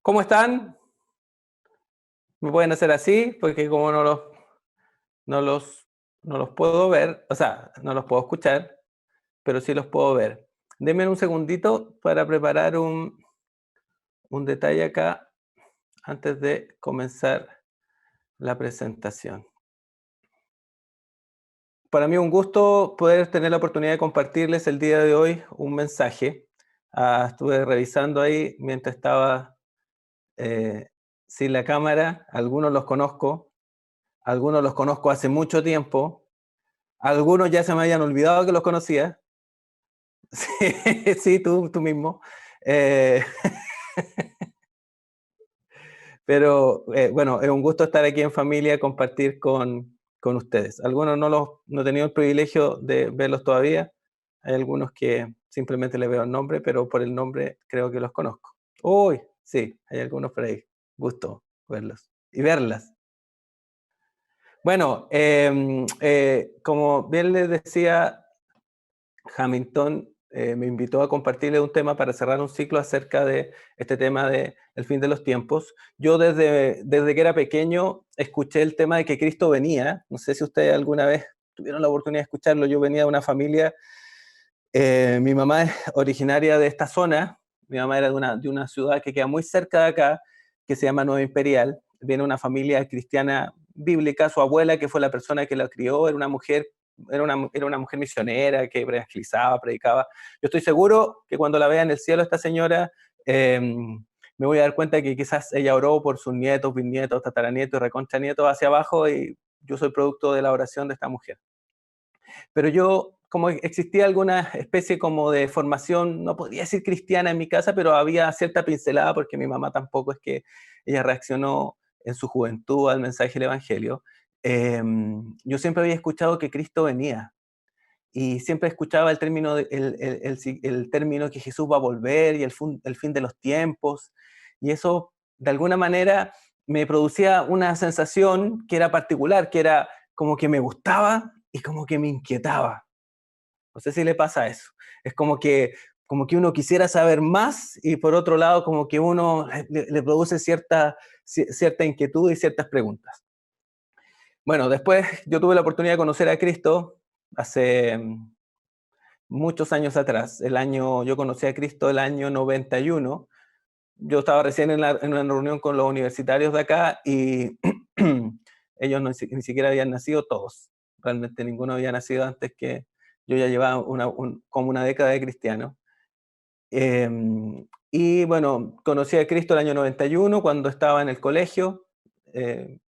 ¿Cómo están? Me pueden hacer así, porque como no los, no los puedo ver, o sea, no los puedo escuchar, pero sí los puedo ver. Denme un segundito para preparar un detalle acá antes de comenzar la presentación. Para mí es un gusto poder tener la oportunidad de compartirles el día de hoy un mensaje. Estuve revisando ahí mientras estaba eh, sin la cámara, algunos los conozco hace mucho tiempo. Algunos ya se me habían olvidado que los conocía. Sí, sí, tú mismo. Eh, pero bueno, es un gusto estar aquí en familia, compartir con ustedes. Algunos no he tenido el privilegio de verlos todavía. Hay algunos que simplemente les veo el nombre, pero por el nombre creo que los conozco. Uy, sí, hay algunos por ahí. Gusto verlos y verlas. Bueno, como bien les decía, Hamilton me invitó a compartirle un tema para cerrar un ciclo acerca de este tema de el fin de los tiempos. Yo desde que era pequeño escuché el tema de que Cristo venía. No sé si ustedes alguna vez tuvieron la oportunidad de escucharlo. Yo venía de una familia, mi mamá es originaria de esta zona, mi mamá era de una ciudad que queda muy cerca de acá, que se llama Nueva Imperial. Viene una familia cristiana bíblica, su abuela, que fue la persona que la crió, era una mujer era una mujer misionera que evangelizaba, predicaba. Yo estoy seguro que cuando la vea en el cielo esta señora, me voy a dar cuenta que quizás ella oró por sus nietos, bisnietos, tataranietos y recontranietos hacia abajo, y yo soy producto de la oración de esta mujer. Pero yo, como existía alguna especie como de formación, no podría decir cristiana en mi casa, pero había cierta pincelada porque mi mamá tampoco es que ella reaccionó en su juventud al mensaje del Evangelio. Yo siempre había escuchado que Cristo venía y siempre escuchaba el término, el término que Jesús va a volver y el fin de los tiempos, y eso de alguna manera me producía una sensación que era particular, que era como que me gustaba y como que me inquietaba. No sé si le pasa eso. Es como que uno quisiera saber más y por otro lado como que uno le produce cierta inquietud y ciertas preguntas. Bueno, después yo tuve la oportunidad de conocer a Cristo hace muchos años atrás. Yo conocí a Cristo el año 91. Yo estaba recién en una reunión con los universitarios de acá y ellos ni siquiera habían nacido todos. Realmente ninguno había nacido antes que yo ya llevaba como una década de cristiano. Eh, y bueno, conocí a Cristo el año 91 cuando estaba en el colegio, eh,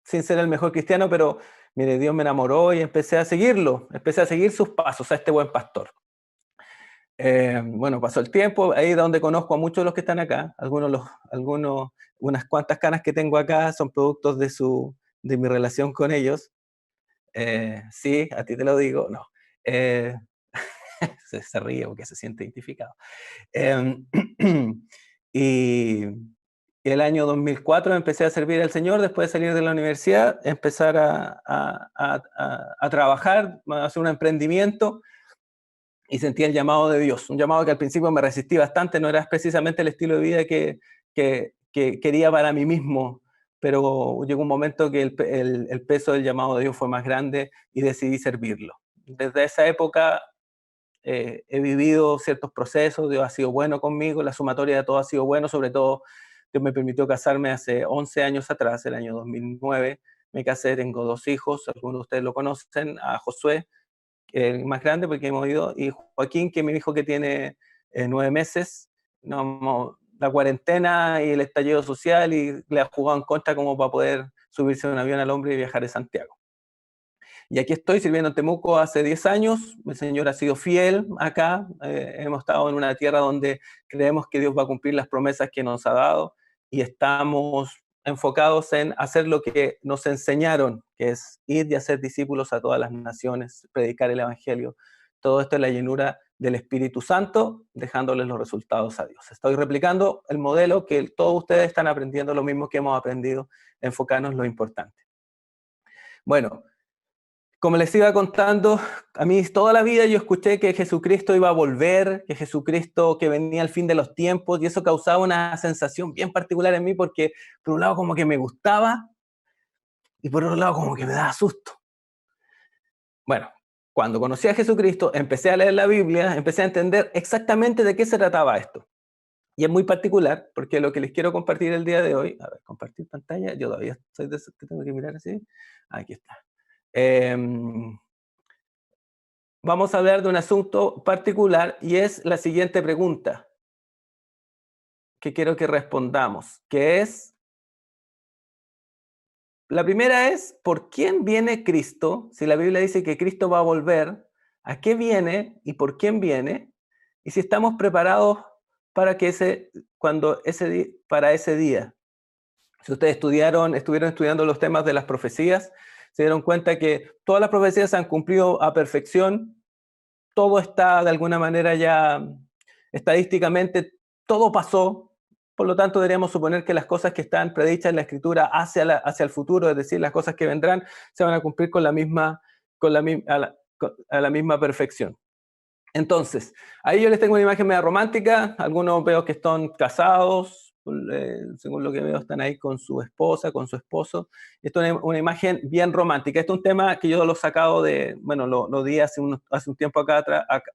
sin ser el mejor cristiano, pero mire, Dios me enamoró y empecé a seguirlo, empecé a seguir sus pasos a este buen pastor. Bueno, pasó el tiempo, ahí es donde conozco a muchos de los que están acá. Unas cuantas canas que tengo acá son productos de mi relación con ellos. Sí, a ti te lo digo, no. Eh, se ríe porque se siente identificado. Eh, y el año 2004 empecé a servir al Señor después de salir de la universidad, empezar a trabajar, a hacer un emprendimiento y sentí el llamado de Dios, un llamado que al principio me resistí bastante, no era precisamente el estilo de vida que quería para mí mismo, pero llegó un momento que el peso del llamado de Dios fue más grande y decidí servirlo. Desde esa época he vivido ciertos procesos, Dios ha sido bueno conmigo, la sumatoria de todo ha sido bueno, sobre todo Dios me permitió casarme hace 11 años atrás, el año 2009, me casé, tengo dos hijos, algunos de ustedes lo conocen, a Josué, el más grande porque hemos ido, y Joaquín, que es mi hijo que tiene 9 meses. No, la cuarentena y el estallido social y le ha jugado en contra como para poder subirse a un avión al hombre y viajar a Santiago. Y aquí estoy sirviendo en Temuco hace 10 años, el Señor ha sido fiel acá, hemos estado en una tierra donde creemos que Dios va a cumplir las promesas que nos ha dado y estamos enfocados en hacer lo que nos enseñaron, que es ir y hacer discípulos a todas las naciones, predicar el Evangelio. Todo esto es la llenura del Espíritu Santo, dejándoles los resultados a Dios. Estoy replicando el modelo que todos ustedes están aprendiendo, lo mismo que hemos aprendido, enfocarnos en lo importante. Bueno, Como les iba contando, a mí toda la vida yo escuché que Jesucristo iba a volver, que Jesucristo que venía al fin de los tiempos, y eso causaba una sensación bien particular en mí porque por un lado como que me gustaba y por otro lado como que me daba susto. Bueno, cuando conocí a Jesucristo, empecé a leer la Biblia, empecé a entender exactamente de qué se trataba esto. Y es muy particular porque lo que les quiero compartir el día de hoy, a ver, compartir pantalla, yo todavía soy de esos que tengo que mirar así. Aquí está. Vamos a hablar de un asunto particular y es la siguiente pregunta que quiero que respondamos, que es, la primera es, ¿por quién viene Cristo? Si la Biblia dice que Cristo va a volver, ¿a qué viene y por quién viene? Y si estamos preparados para que para ese día. Si ustedes estuvieron estudiando los temas de las profecías, se dieron cuenta que todas las profecías se han cumplido a perfección. Todo está de alguna manera ya estadísticamente, todo pasó. Por lo tanto, deberíamos suponer que las cosas que están predichas en la Escritura hacia el futuro, es decir, las cosas que vendrán, se van a cumplir con la misma perfección. Entonces, ahí yo les tengo una imagen media romántica. Algunos veo que están casados, según lo que veo están ahí con su esposa, con su esposo. Esto es una imagen bien romántica. Esto es un tema que yo lo he sacado de, bueno, lo di hace un tiempo acá,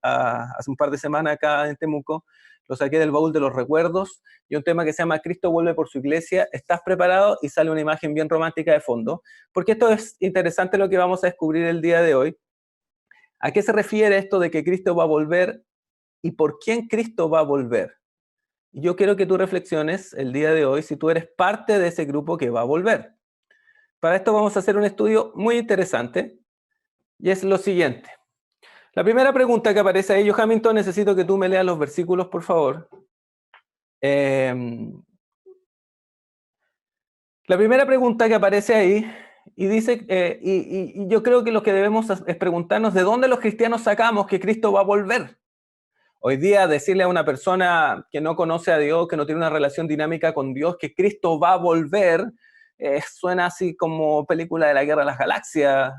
hace un par de semanas acá en Temuco. Lo saqué del baúl de los recuerdos y un tema que se llama Cristo vuelve por su iglesia. ¿Estás preparado? Y sale una imagen bien romántica de fondo. Porque esto es interesante lo que vamos a descubrir el día de hoy. ¿A qué se refiere esto de que Cristo va a volver y por quién Cristo va a volver? Yo quiero que tú reflexiones el día de hoy si tú eres parte de ese grupo que va a volver. Para esto vamos a hacer un estudio muy interesante y es lo siguiente. La primera pregunta que aparece ahí, yo Hamilton, necesito que tú me leas los versículos, por favor. La primera pregunta que aparece ahí y dice, y yo creo que lo que debemos es preguntarnos de dónde los cristianos sacamos que Cristo va a volver. Hoy día decirle a una persona que no conoce a Dios, que no tiene una relación dinámica con Dios, que Cristo va a volver, suena así como película de la Guerra de las Galaxias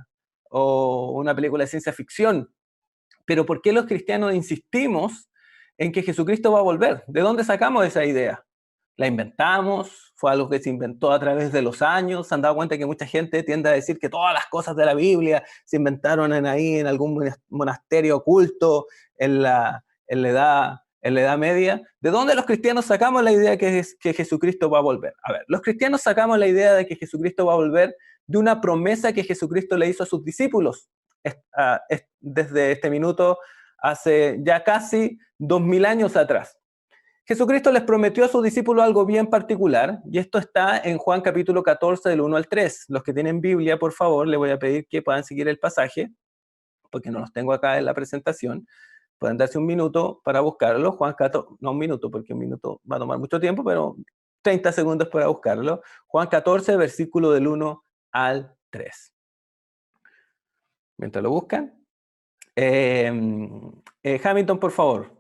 o una película de ciencia ficción. Pero ¿por qué los cristianos insistimos en que Jesucristo va a volver? ¿De dónde sacamos esa idea? ¿La inventamos? ¿Fue algo que se inventó a través de los años? ¿Se han dado cuenta que mucha gente tiende a decir que todas las cosas de la Biblia se inventaron ahí en algún monasterio oculto en la edad media? ¿De dónde los cristianos sacamos la idea que Jesucristo va a volver? A ver, los cristianos sacamos la idea de que Jesucristo va a volver de una promesa que Jesucristo le hizo a sus discípulos desde este minuto hace ya casi 2000 años atrás. Jesucristo les prometió a sus discípulos algo bien particular, y esto está en Juan capítulo 14, del 1 al 3. Los que tienen Biblia, por favor, les voy a pedir que puedan seguir el pasaje, porque no los tengo acá en la presentación. Pueden darse un minuto para buscarlo. Juan 14, no un minuto, porque un minuto va a tomar mucho tiempo, pero 30 segundos para buscarlo. Juan 14, versículo del 1 al 3. Mientras lo buscan. Hamilton, por favor.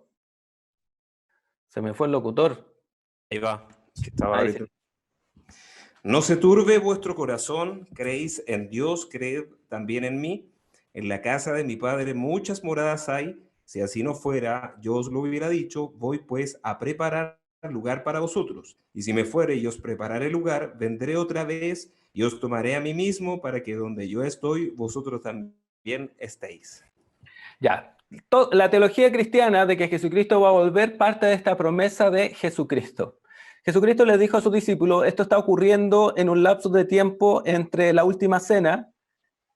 Se me fue el locutor. Ahí va, que estaba Ahí ahorita. No se turbe vuestro corazón, creéis en Dios, creed también en mí. En la casa de mi Padre muchas moradas hay. Si así no fuera, yo os lo hubiera dicho, voy pues a preparar lugar para vosotros. Y si me fuere y os prepararé lugar, vendré otra vez y os tomaré a mí mismo para que donde yo estoy, vosotros también estéis. Ya. La teología cristiana de que Jesucristo va a volver parte de esta promesa de Jesucristo. Jesucristo les dijo a sus discípulos, esto está ocurriendo en un lapso de tiempo entre la última cena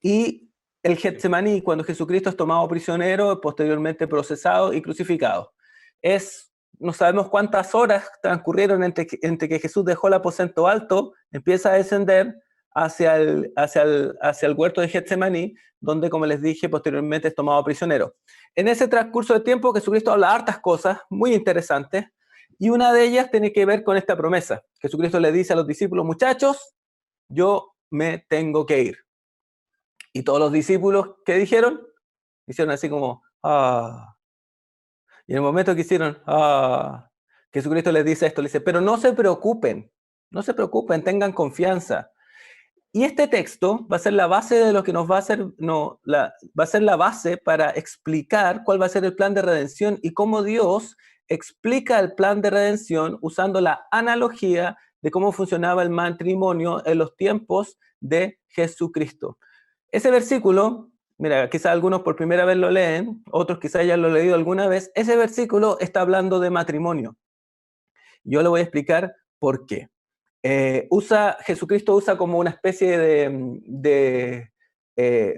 y el Getsemaní, cuando Jesucristo es tomado prisionero, posteriormente procesado y crucificado. No sabemos cuántas horas transcurrieron entre que Jesús dejó el aposento alto, empieza a descender hacia el huerto de Getsemaní, donde, como les dije, posteriormente es tomado prisionero. En ese transcurso de tiempo, Jesucristo habla hartas cosas muy interesantes, y una de ellas tiene que ver con esta promesa. Jesucristo le dice a los discípulos, muchachos, yo me tengo que ir. Y todos los discípulos, ¿qué dijeron? Hicieron así como, ah. Y en el momento que hicieron, ah, Jesucristo les dice esto, le dice, pero no se preocupen, tengan confianza. Y este texto va a ser la base de lo que nos va a hacer, va a ser la base para explicar cuál va a ser el plan de redención y cómo Dios explica el plan de redención usando la analogía de cómo funcionaba el matrimonio en los tiempos de Jesucristo. Ese versículo, mira, quizás algunos por primera vez lo leen, otros quizás ya lo han leído alguna vez, ese versículo está hablando de matrimonio. Yo le voy a explicar por qué. Jesucristo usa como una especie de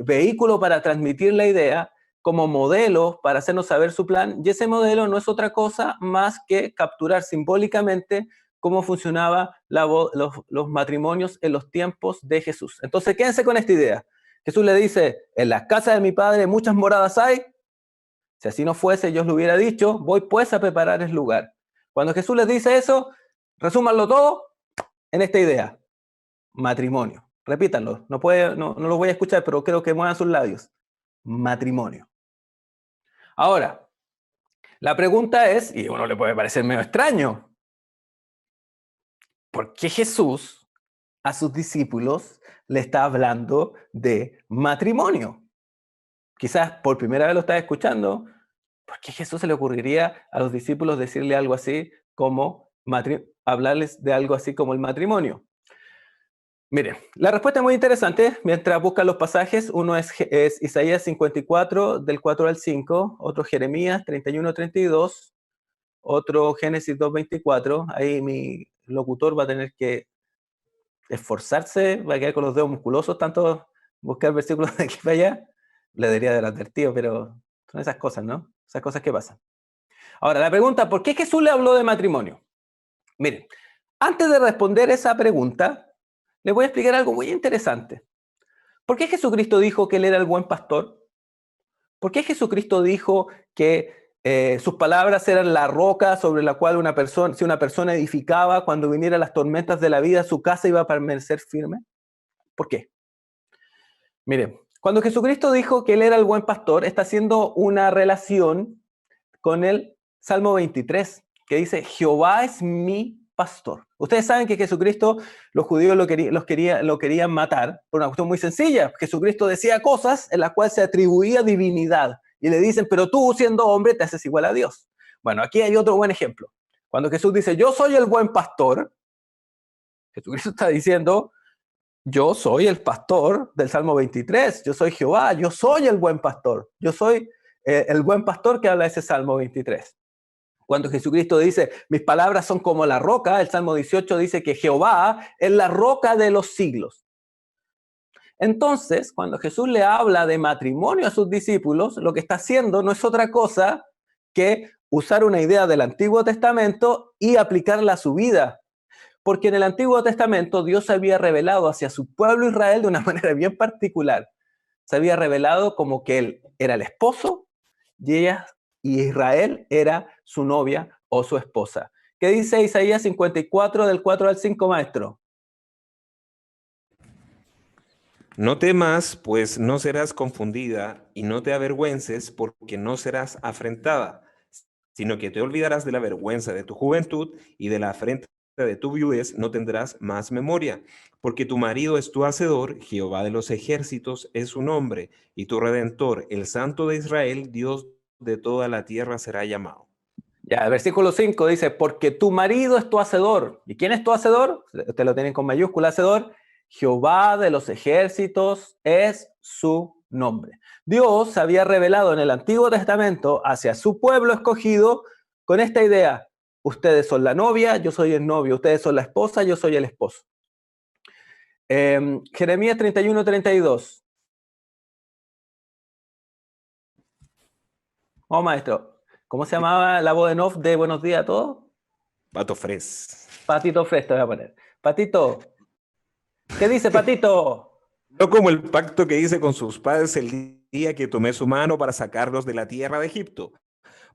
vehículo para transmitir la idea, como modelo para hacernos saber su plan, y ese modelo no es otra cosa más que capturar simbólicamente cómo funcionaban los matrimonios en los tiempos de Jesús. Entonces, quédense con esta idea. Jesús le dice, en las casas de mi Padre muchas moradas hay. Si así no fuese, yo os lo hubiera dicho, voy pues a preparar el lugar. Cuando Jesús les dice eso, resúmanlo todo en esta idea, matrimonio. Repítanlo, no lo voy a escuchar, pero creo que muevan sus labios. Matrimonio. Ahora, la pregunta es, y a uno le puede parecer medio extraño, ¿por qué Jesús a sus discípulos le está hablando de matrimonio? Quizás por primera vez lo estás escuchando. ¿Por qué Jesús se le ocurriría a los discípulos decirle algo así como hablarles de algo así como el matrimonio? Miren, la respuesta es muy interesante. Mientras buscan los pasajes, uno es Isaías 54, del 4 al 5, otro Jeremías 31, 32, otro Génesis 2, 24. Ahí mi locutor va a tener que esforzarse, va a quedar con los dedos musculosos, tanto buscar versículos de aquí para allá. Le debería haber advertido, pero son esas cosas, ¿no? Esas cosas que pasan. Ahora, la pregunta, ¿por qué Jesús le habló de matrimonio? Miren, antes de responder esa pregunta, les voy a explicar algo muy interesante. ¿Por qué Jesucristo dijo que Él era el buen pastor? ¿Por qué Jesucristo dijo que sus palabras eran la roca sobre la cual si una persona edificaba, cuando vinieran las tormentas de la vida, su casa iba a permanecer firme? ¿Por qué? Miren, cuando Jesucristo dijo que Él era el buen pastor, está haciendo una relación con el Salmo 23, que dice, Jehová es mi pastor. Ustedes saben que Jesucristo, los judíos lo querían matar por una cuestión muy sencilla. Jesucristo decía cosas en las cuales se atribuía divinidad. Y le dicen, pero tú siendo hombre te haces igual a Dios. Bueno, aquí hay otro buen ejemplo. Cuando Jesús dice, yo soy el buen pastor, Jesucristo está diciendo, yo soy el pastor del Salmo 23, yo soy Jehová, yo soy el buen pastor, yo soy el buen pastor que habla ese Salmo 23. Cuando Jesucristo dice, mis palabras son como la roca, el Salmo 18 dice que Jehová es la roca de los siglos. Entonces, cuando Jesús le habla de matrimonio a sus discípulos, lo que está haciendo no es otra cosa que usar una idea del Antiguo Testamento y aplicarla a su vida. Porque en el Antiguo Testamento Dios se había revelado hacia su pueblo Israel de una manera bien particular. Se había revelado como que Él era el esposo y Israel era su novia o su esposa. ¿Qué dice Isaías 54 del 4 al 5, maestro? No temas, pues no serás confundida, y no te avergüences, porque no serás afrentada, sino que te olvidarás de la vergüenza de tu juventud, y de la afrenta de tu viudez no tendrás más memoria, porque tu marido es tu hacedor, Jehová de los ejércitos es su nombre, y tu redentor, el Santo de Israel, Dios de toda la tierra será llamado. Ya, el versículo 5 dice, porque tu marido es tu hacedor. ¿Y quién es tu hacedor? Ustedes lo tienen con mayúscula, hacedor. Jehová de los ejércitos es su nombre. Dios se había revelado en el Antiguo Testamento hacia su pueblo escogido con esta idea. Ustedes son la novia, yo soy el novio. Ustedes son la esposa, yo soy el esposo. Jeremías 31, 32. Oh, maestro. ¿Cómo se llamaba la voz en off de Buenos Días a todos? Pato Fres. Patito Fres, te voy a poner. Patito. ¿Qué dice Patito? No como el pacto que hice con sus padres el día que tomé su mano para sacarlos de la tierra de Egipto,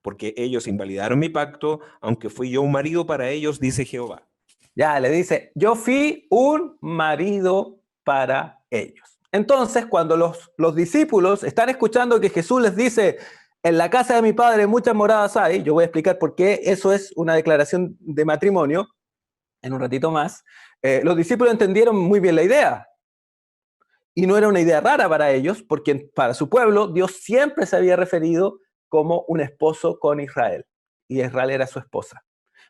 porque ellos invalidaron mi pacto, aunque fui yo un marido para ellos, dice Jehová. Ya, le dice, yo fui un marido para ellos. Entonces, cuando los discípulos están escuchando que Jesús les dice, en la casa de mi padre muchas moradas hay, yo voy a explicar por qué eso es una declaración de matrimonio en un ratito más, los discípulos entendieron muy bien la idea. Y no era una idea rara para ellos, porque para su pueblo Dios siempre se había referido como un esposo con Israel, y Israel era su esposa.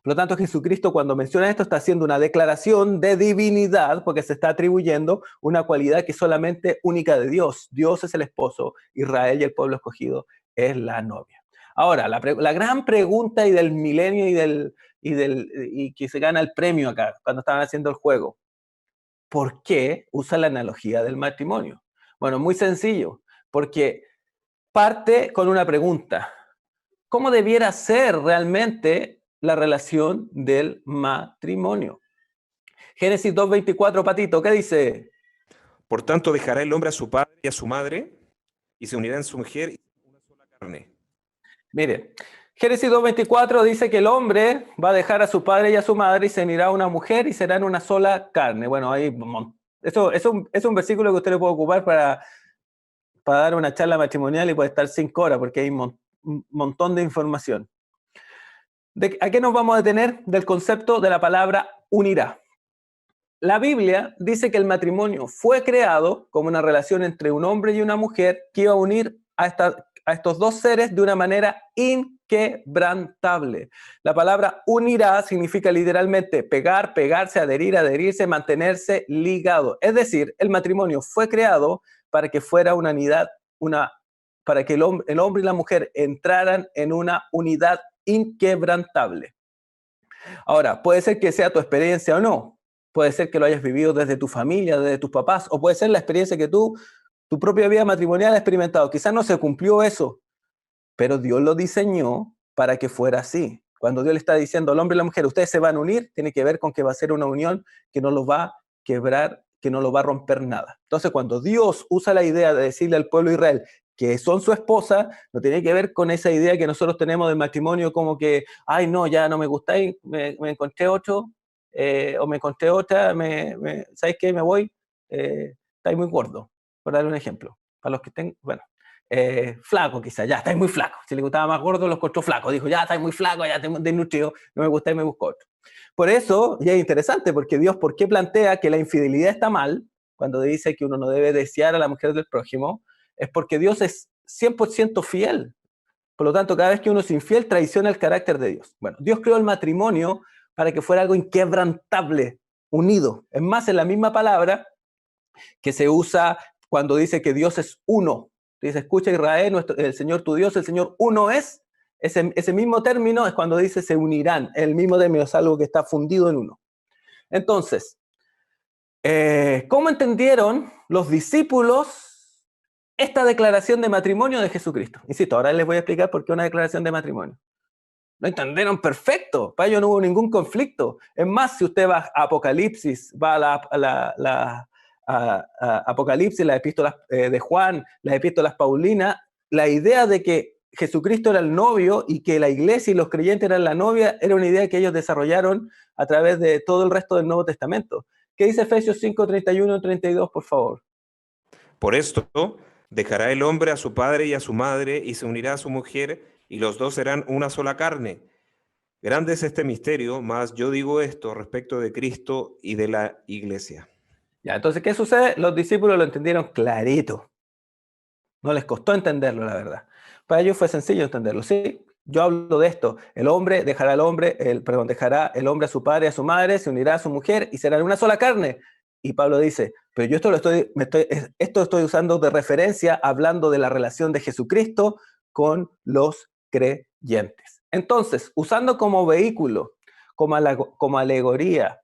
Por lo tanto, Jesucristo, cuando menciona esto, está haciendo una declaración de divinidad, porque se está atribuyendo una cualidad que es solamente única de Dios. Dios es el esposo, Israel y el pueblo escogido es la novia. Ahora, la gran pregunta y del milenio y que se gana el premio acá, cuando estaban haciendo el juego, ¿por qué usa la analogía del matrimonio? Bueno, muy sencillo, porque parte con una pregunta. ¿Cómo debiera ser realmente la relación del matrimonio? Génesis 2:24, Patito, ¿qué dice? Por tanto, dejará el hombre a su padre y a su madre, y se unirá en su mujer y serán una sola carne. Mire, Génesis 2:24 dice que el hombre va a dejar a su padre y a su madre y se unirá a una mujer y serán una sola carne. Bueno, ahí eso es un versículo que usted le puede ocupar para dar una charla matrimonial y puede estar 5 horas porque hay un montón de información. ¿A qué nos vamos a detener? Del concepto de la palabra unirá. La Biblia dice que el matrimonio fue creado como una relación entre un hombre y una mujer que iba a unir a estos dos seres de una manera inquebrantable. La palabra unirá significa literalmente pegar, pegarse, adherir, adherirse, mantenerse ligado. Es decir, el matrimonio fue creado para que fuera una unidad, para que el hombre y la mujer entraran en una unidad inquebrantable. Ahora, puede ser que sea tu experiencia o no. Puede ser que lo hayas vivido desde tu familia, desde tus papás, o puede ser la experiencia que tu propia vida matrimonial, has experimentado. Quizás no se cumplió eso, pero Dios lo diseñó para que fuera así. Cuando Dios le está diciendo al hombre y la mujer, ustedes se van a unir, tiene que ver con que va a ser una unión que no los va a quebrar, que no los va a romper nada. Entonces, cuando Dios usa la idea de decirle al pueblo de Israel que son su esposa, no tiene que ver con esa idea que nosotros tenemos del matrimonio como que, ay, no, ya no me gustáis, me encontré otro, o me encontré otra, ¿sabes qué? Me voy, estáis muy gordo, por darle un ejemplo. Para los que estén, bueno, flaco quizás, ya, estáis muy flaco. Si le gustaba más gordo, lo encontró flaco. Dijo, ya, estáis muy flaco, ya estoy desnutrido, no me gusta y me busco otro. Por eso, y es interesante, porque Dios, ¿por qué plantea que la infidelidad está mal? Cuando dice que uno no debe desear a la mujer del prójimo, es porque Dios es 100% fiel. Por lo tanto, cada vez que uno es infiel, traiciona el carácter de Dios. Bueno, Dios creó el matrimonio para que fuera algo inquebrantable, unido. Es más, en la misma palabra que se usa cuando dice que Dios es uno. Dice, escucha Israel, el Señor tu Dios, el Señor uno es. Ese mismo término es cuando dice se unirán. El mismo término es algo que está fundido en uno. Entonces, ¿cómo entendieron los discípulos esta declaración de matrimonio de Jesucristo? Insisto, ahora les voy a explicar por qué una declaración de matrimonio. Lo entendieron perfecto, para ellos no hubo ningún conflicto. Es más, si usted va a Apocalipsis, va a Apocalipsis, las epístolas de Juan, las epístolas Paulinas, la idea de que Jesucristo era el novio y que la iglesia y los creyentes eran la novia, era una idea que ellos desarrollaron a través de todo el resto del Nuevo Testamento. ¿Qué dice Efesios 5, 31, 32, por favor? Por esto, dejará el hombre a su padre y a su madre, y se unirá a su mujer, y los dos serán una sola carne. Grande es este misterio, mas yo digo esto respecto de Cristo y de la iglesia. Ya, entonces, ¿qué sucede? Los discípulos lo entendieron clarito. No les costó entenderlo, la verdad. Para ellos fue sencillo entenderlo. Sí, yo hablo de esto. El hombre dejará dejará el hombre a su padre y a su madre, se unirá a su mujer y serán una sola carne. Y Pablo dice, pero yo esto estoy usando de referencia hablando de la relación de Jesucristo con los creyentes. Entonces, usando como vehículo, como alegoría,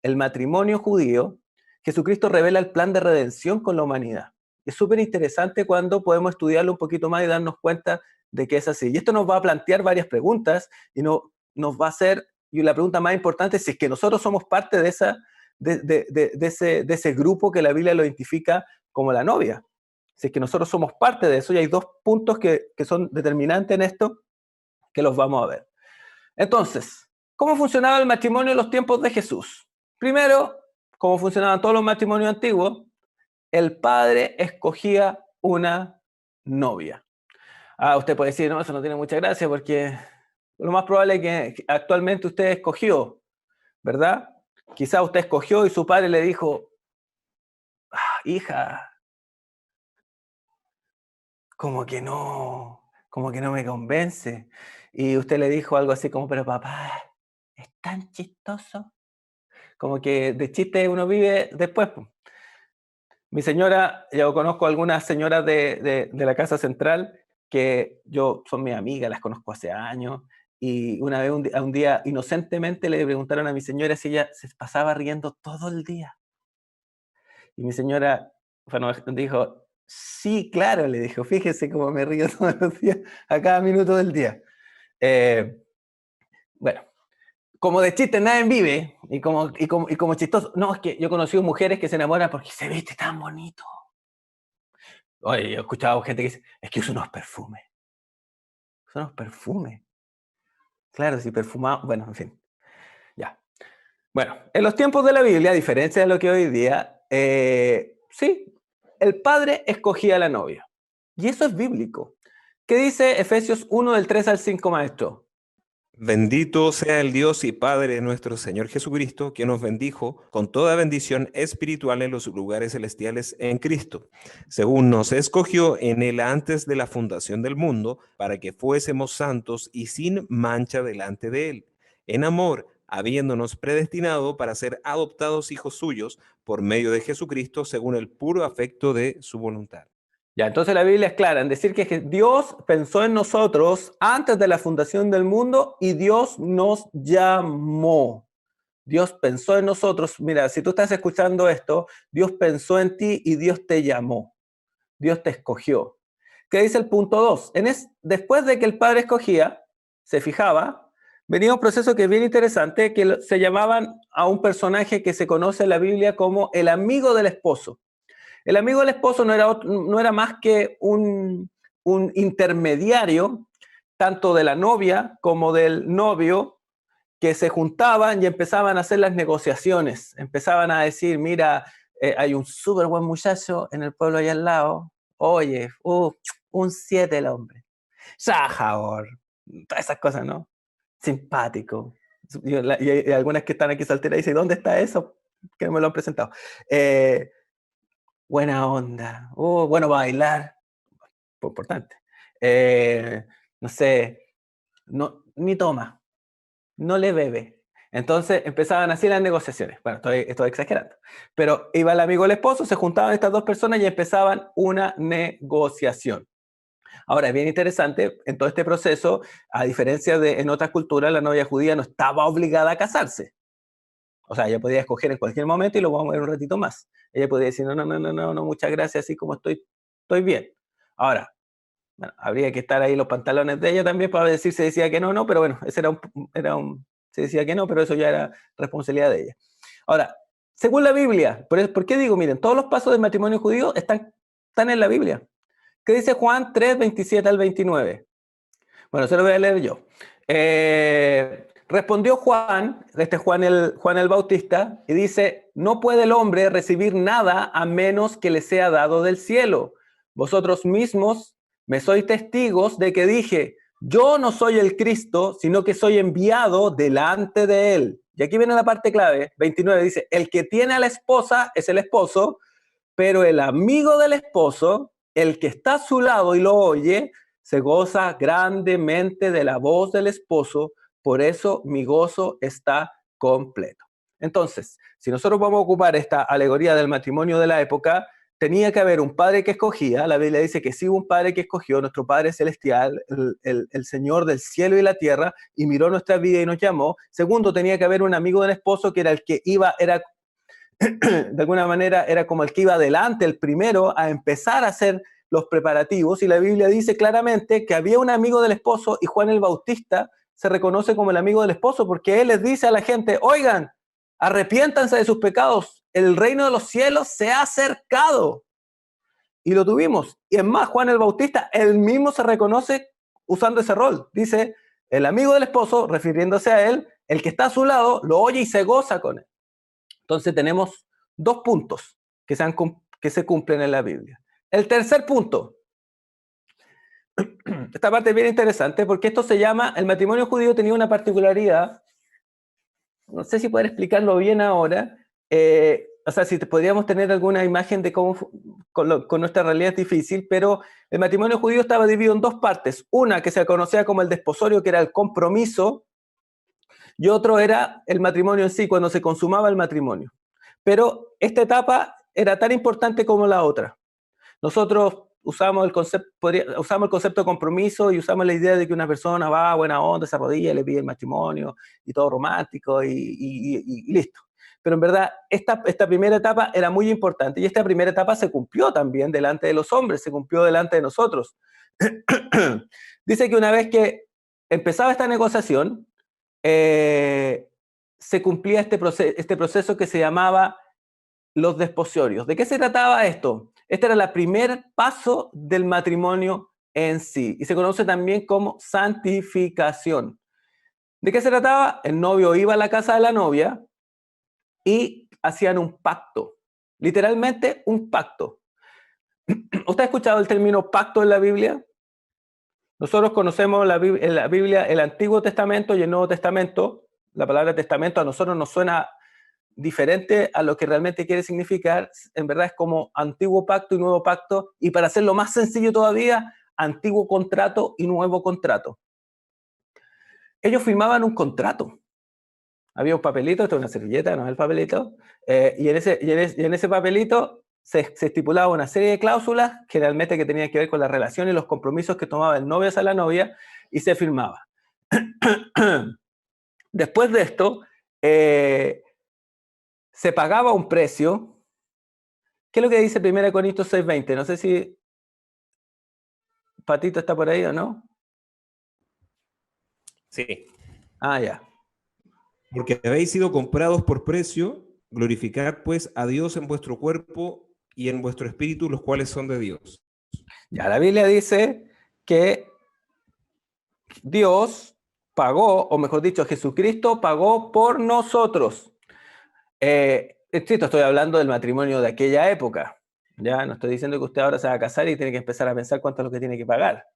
el matrimonio judío, Jesucristo revela el plan de redención con la humanidad. Es súper interesante cuando podemos estudiarlo un poquito más y darnos cuenta de que es así. Y esto nos va a plantear varias preguntas y nos va a hacer, y la pregunta más importante es si es que nosotros somos parte de ese grupo que la Biblia lo identifica como la novia. Si es que nosotros somos parte de eso, y hay dos puntos que son determinantes en esto, que los vamos a ver. Entonces, ¿cómo funcionaba el matrimonio en los tiempos de Jesús? Primero, como funcionaban todos los matrimonios antiguos, el padre escogía una novia. Usted puede decir, no, eso no tiene mucha gracia porque lo más probable es que actualmente usted escogió, ¿verdad? Quizá usted escogió y su padre le dijo, hija, como que no me convence. Y usted le dijo algo así como, pero papá, es tan chistoso. Como que de chiste uno vive después, po. Mi señora, yo conozco algunas señoras de la Casa Central que son mis amigas, las conozco hace años, y una vez un día inocentemente le preguntaron a mi señora si ella se pasaba riendo todo el día. Y mi señora, bueno, dijo, sí, claro, le dijo, fíjese cómo me río todos los días, a cada minuto del día. Eh, bueno, como de chiste nadie vive, y como chistoso, no, es que yo he conocido mujeres que se enamoran porque se viste tan bonito. Oye, yo he escuchado gente que dice, es que usa unos perfumes. Claro, si perfumado, bueno, en fin, ya. Bueno, en los tiempos de la Biblia, a diferencia de lo que hoy día, sí, el padre escogía a la novia. Y eso es bíblico. ¿Qué dice Efesios 1 del 3 al 5, maestro? Bendito sea el Dios y Padre de nuestro Señor Jesucristo, que nos bendijo con toda bendición espiritual en los lugares celestiales en Cristo, según nos escogió en Él antes de la fundación del mundo, para que fuésemos santos y sin mancha delante de Él, en amor, habiéndonos predestinado para ser adoptados hijos suyos por medio de Jesucristo, según el puro afecto de su voluntad. Ya, entonces la Biblia es clara en decir que Dios pensó en nosotros antes de la fundación del mundo y Dios nos llamó. Dios pensó en nosotros. Mira, si tú estás escuchando esto, Dios pensó en ti y Dios te llamó. Dios te escogió. ¿Qué dice el punto 2? Después de que el padre escogía, se fijaba, venía un proceso que es bien interesante, que se llamaban a un personaje que se conoce en la Biblia como el amigo del esposo. El amigo del esposo no era más que un intermediario, tanto de la novia como del novio, que se juntaban y empezaban a hacer las negociaciones. Empezaban a decir, mira, hay un súper buen muchacho en el pueblo allá al lado. Oye, un 7 el hombre. Sajador. Todas esas cosas, ¿no? Simpático. Y hay algunas que están aquí solteras y dicen, ¿dónde está eso? Que no me lo han presentado. Buena onda. Bueno para bailar. Importante. No sé, ni toma, no le bebe. Entonces empezaban así las negociaciones. Bueno, estoy exagerando. Pero iba el amigo del esposo, se juntaban estas dos personas y empezaban una negociación. Ahora, es bien interesante, en todo este proceso, a diferencia de en otras culturas, la novia judía no estaba obligada a casarse. O sea, ella podía escoger en cualquier momento y lo vamos a ver un ratito más. Ella podía decir, no, muchas gracias, así como estoy bien. Ahora, bueno, habría que estar ahí los pantalones de ella también para decir si decía que no, pero bueno, ese se decía que no, pero eso ya era responsabilidad de ella. Ahora, según la Biblia, ¿por qué digo? Miren, todos los pasos del matrimonio judío están en la Biblia. ¿Qué dice Juan 3, 27 al 29? Bueno, se lo voy a leer yo. Respondió Juan, Juan el Bautista, y dice, no puede el hombre recibir nada a menos que le sea dado del cielo. Vosotros mismos me sois testigos de que dije, yo no soy el Cristo, sino que soy enviado delante de él. Y aquí viene la parte clave, 29, dice, el que tiene a la esposa es el esposo, pero el amigo del esposo, el que está a su lado y lo oye, se goza grandemente de la voz del esposo, por eso mi gozo está completo. Entonces, si nosotros vamos a ocupar esta alegoría del matrimonio de la época, tenía que haber un padre que escogía. La Biblia dice que sí hubo un padre que escogió, nuestro Padre Celestial, el Señor del cielo y la tierra, y miró nuestra vida y nos llamó. Segundo, tenía que haber un amigo del esposo que era el que era de alguna manera era como el que iba adelante, el primero a empezar a hacer los preparativos, y la Biblia dice claramente que había un amigo del esposo, y Juan el Bautista se reconoce como el amigo del esposo porque él les dice a la gente, oigan, arrepiéntanse de sus pecados, el reino de los cielos se ha acercado. Y lo tuvimos. Y es más, Juan el Bautista, él mismo se reconoce usando ese rol. Dice, el amigo del esposo, refiriéndose a él, el que está a su lado, lo oye y se goza con él. Entonces tenemos dos puntos que se cumplen en la Biblia. El tercer punto. Esta parte es bien interesante porque esto se llama, el matrimonio judío tenía una particularidad, no sé si poder explicarlo bien ahora, o sea, si podríamos tener alguna imagen de cómo con nuestra realidad es difícil, pero el matrimonio judío estaba dividido en dos partes. Una que se conocía como el desposorio, que era el compromiso, y otro era el matrimonio en sí, cuando se consumaba el matrimonio. Pero esta etapa era tan importante como la otra. Nosotros usamos usamos el concepto de compromiso y usamos la idea de que una persona va a buena onda, se arrodilla, le pide el matrimonio y todo romántico y listo. Pero en verdad, esta primera etapa era muy importante y esta primera etapa se cumplió también delante de los hombres, se cumplió delante de nosotros. Dice que una vez que empezaba esta negociación, se cumplía este proceso que se llamaba los desposorios. ¿De qué se trataba esto? Este era el primer paso del matrimonio en sí y se conoce también como santificación. ¿De qué se trataba? El novio iba a la casa de la novia y hacían un pacto, literalmente un pacto. ¿Usted ha escuchado el término pacto en la Biblia? Nosotros conocemos en la Biblia el Antiguo Testamento y el Nuevo Testamento. La palabra testamento a nosotros nos suena diferente a lo que realmente quiere significar. En verdad es como antiguo pacto y nuevo pacto, y para hacerlo más sencillo todavía, antiguo contrato y nuevo contrato. Ellos firmaban un contrato. Había un papelito, esto es una servilleta, no es el papelito, y en ese papelito se estipulaba una serie de cláusulas, generalmente que tenían que ver con la relación y los compromisos que tomaba el novio hacia la novia, y se firmaba. Después de esto, se pagaba un precio. ¿Qué es lo que dice 1 Corintios 6:20? No sé si Patito está por ahí o no. Sí. Ah, ya. Porque habéis sido comprados por precio, glorificad pues a Dios en vuestro cuerpo y en vuestro espíritu, los cuales son de Dios. Ya, la Biblia dice que Dios pagó, o mejor dicho, Jesucristo pagó por nosotros. Estoy hablando del matrimonio de aquella época. Ya, no estoy diciendo que usted ahora se va a casar y tiene que empezar a pensar cuánto es lo que tiene que pagar.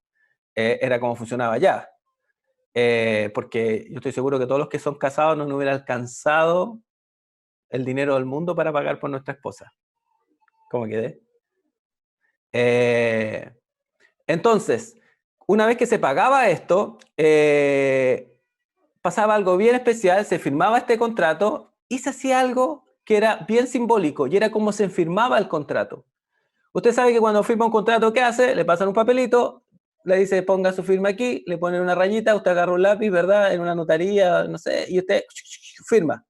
Era como funcionaba ya. Porque yo estoy seguro que todos los que son casados no hubieran alcanzado el dinero del mundo para pagar por nuestra esposa. ¿Cómo quedé? Entonces, una vez que se pagaba esto, pasaba algo bien especial, se firmaba este contrato y se hacía algo que era bien simbólico y era como se firmaba el contrato. Usted sabe que cuando firma un contrato, ¿qué hace? Le pasan un papelito, le dice ponga su firma aquí, le ponen una rayita, usted agarra un lápiz, ¿verdad? En una notaría, no sé, y usted firma,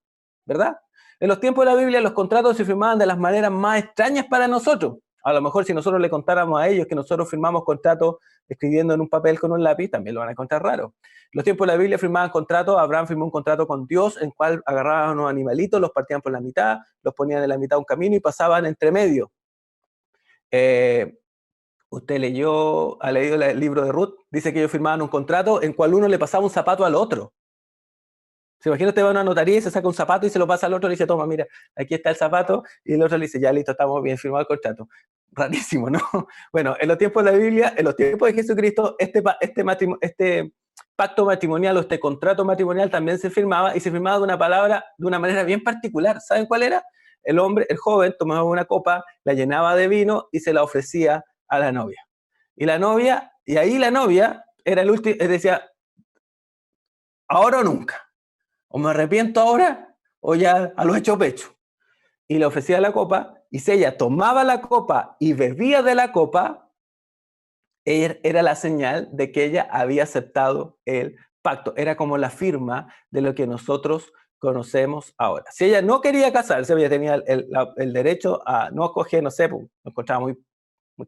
¿verdad? En los tiempos de la Biblia los contratos se firmaban de las maneras más extrañas para nosotros. A lo mejor si nosotros le contáramos a ellos que nosotros firmamos contratos escribiendo en un papel con un lápiz, también lo van a encontrar raro. En los tiempos de la Biblia firmaban contratos, Abraham firmó un contrato con Dios en cual agarraban unos animalitos, los partían por la mitad, los ponían en la mitad de un camino y pasaban entre medio. Usted ha leído el libro de Ruth, dice que ellos firmaban un contrato en cual uno le pasaba un zapato al otro. ¿Se imagina? Usted va a una notaría y se saca un zapato y se lo pasa al otro y le dice, toma, mira, aquí está el zapato, y el otro le dice, ya listo, estamos bien, firmado el contrato. Rarísimo, ¿no? Bueno, en los tiempos de la Biblia, en los tiempos de Jesucristo, este pacto matrimonial o este contrato matrimonial también se firmaba, y se firmaba de una palabra, de una manera bien particular. ¿Saben cuál era? El joven tomaba una copa, la llenaba de vino y se la ofrecía a la novia. Y ahí la novia era el último, decía, ahora o nunca. O me arrepiento ahora o ya a lo hecho pecho. Y le ofrecía la copa, y si ella tomaba la copa y bebía de la copa, era la señal de que ella había aceptado el pacto. Era como la firma de lo que nosotros conocemos ahora. Si ella no quería casarse, ella tenía el derecho a no escoger, no sé, lo encontraba muy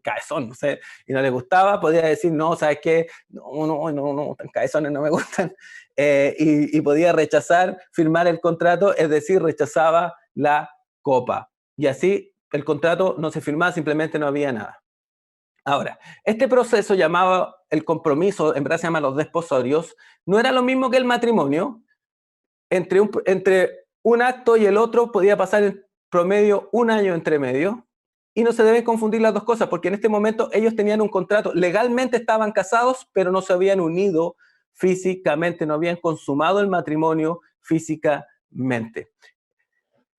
cabezón, no sé, y no le gustaba, podía decir, no, ¿sabes qué? No, tan cabezones no me gustan, y podía rechazar, firmar el contrato, es decir, rechazaba la copa. Y así el contrato no se firmaba, simplemente no había nada. Ahora, este proceso llamado el compromiso, en verdad se llama los desposorios, no era lo mismo que el matrimonio. Entre un acto y el otro podía pasar en promedio un año entre medio. Y no se deben confundir las dos cosas, porque en este momento ellos tenían un contrato, legalmente estaban casados, pero no se habían unido físicamente, no habían consumado el matrimonio físicamente.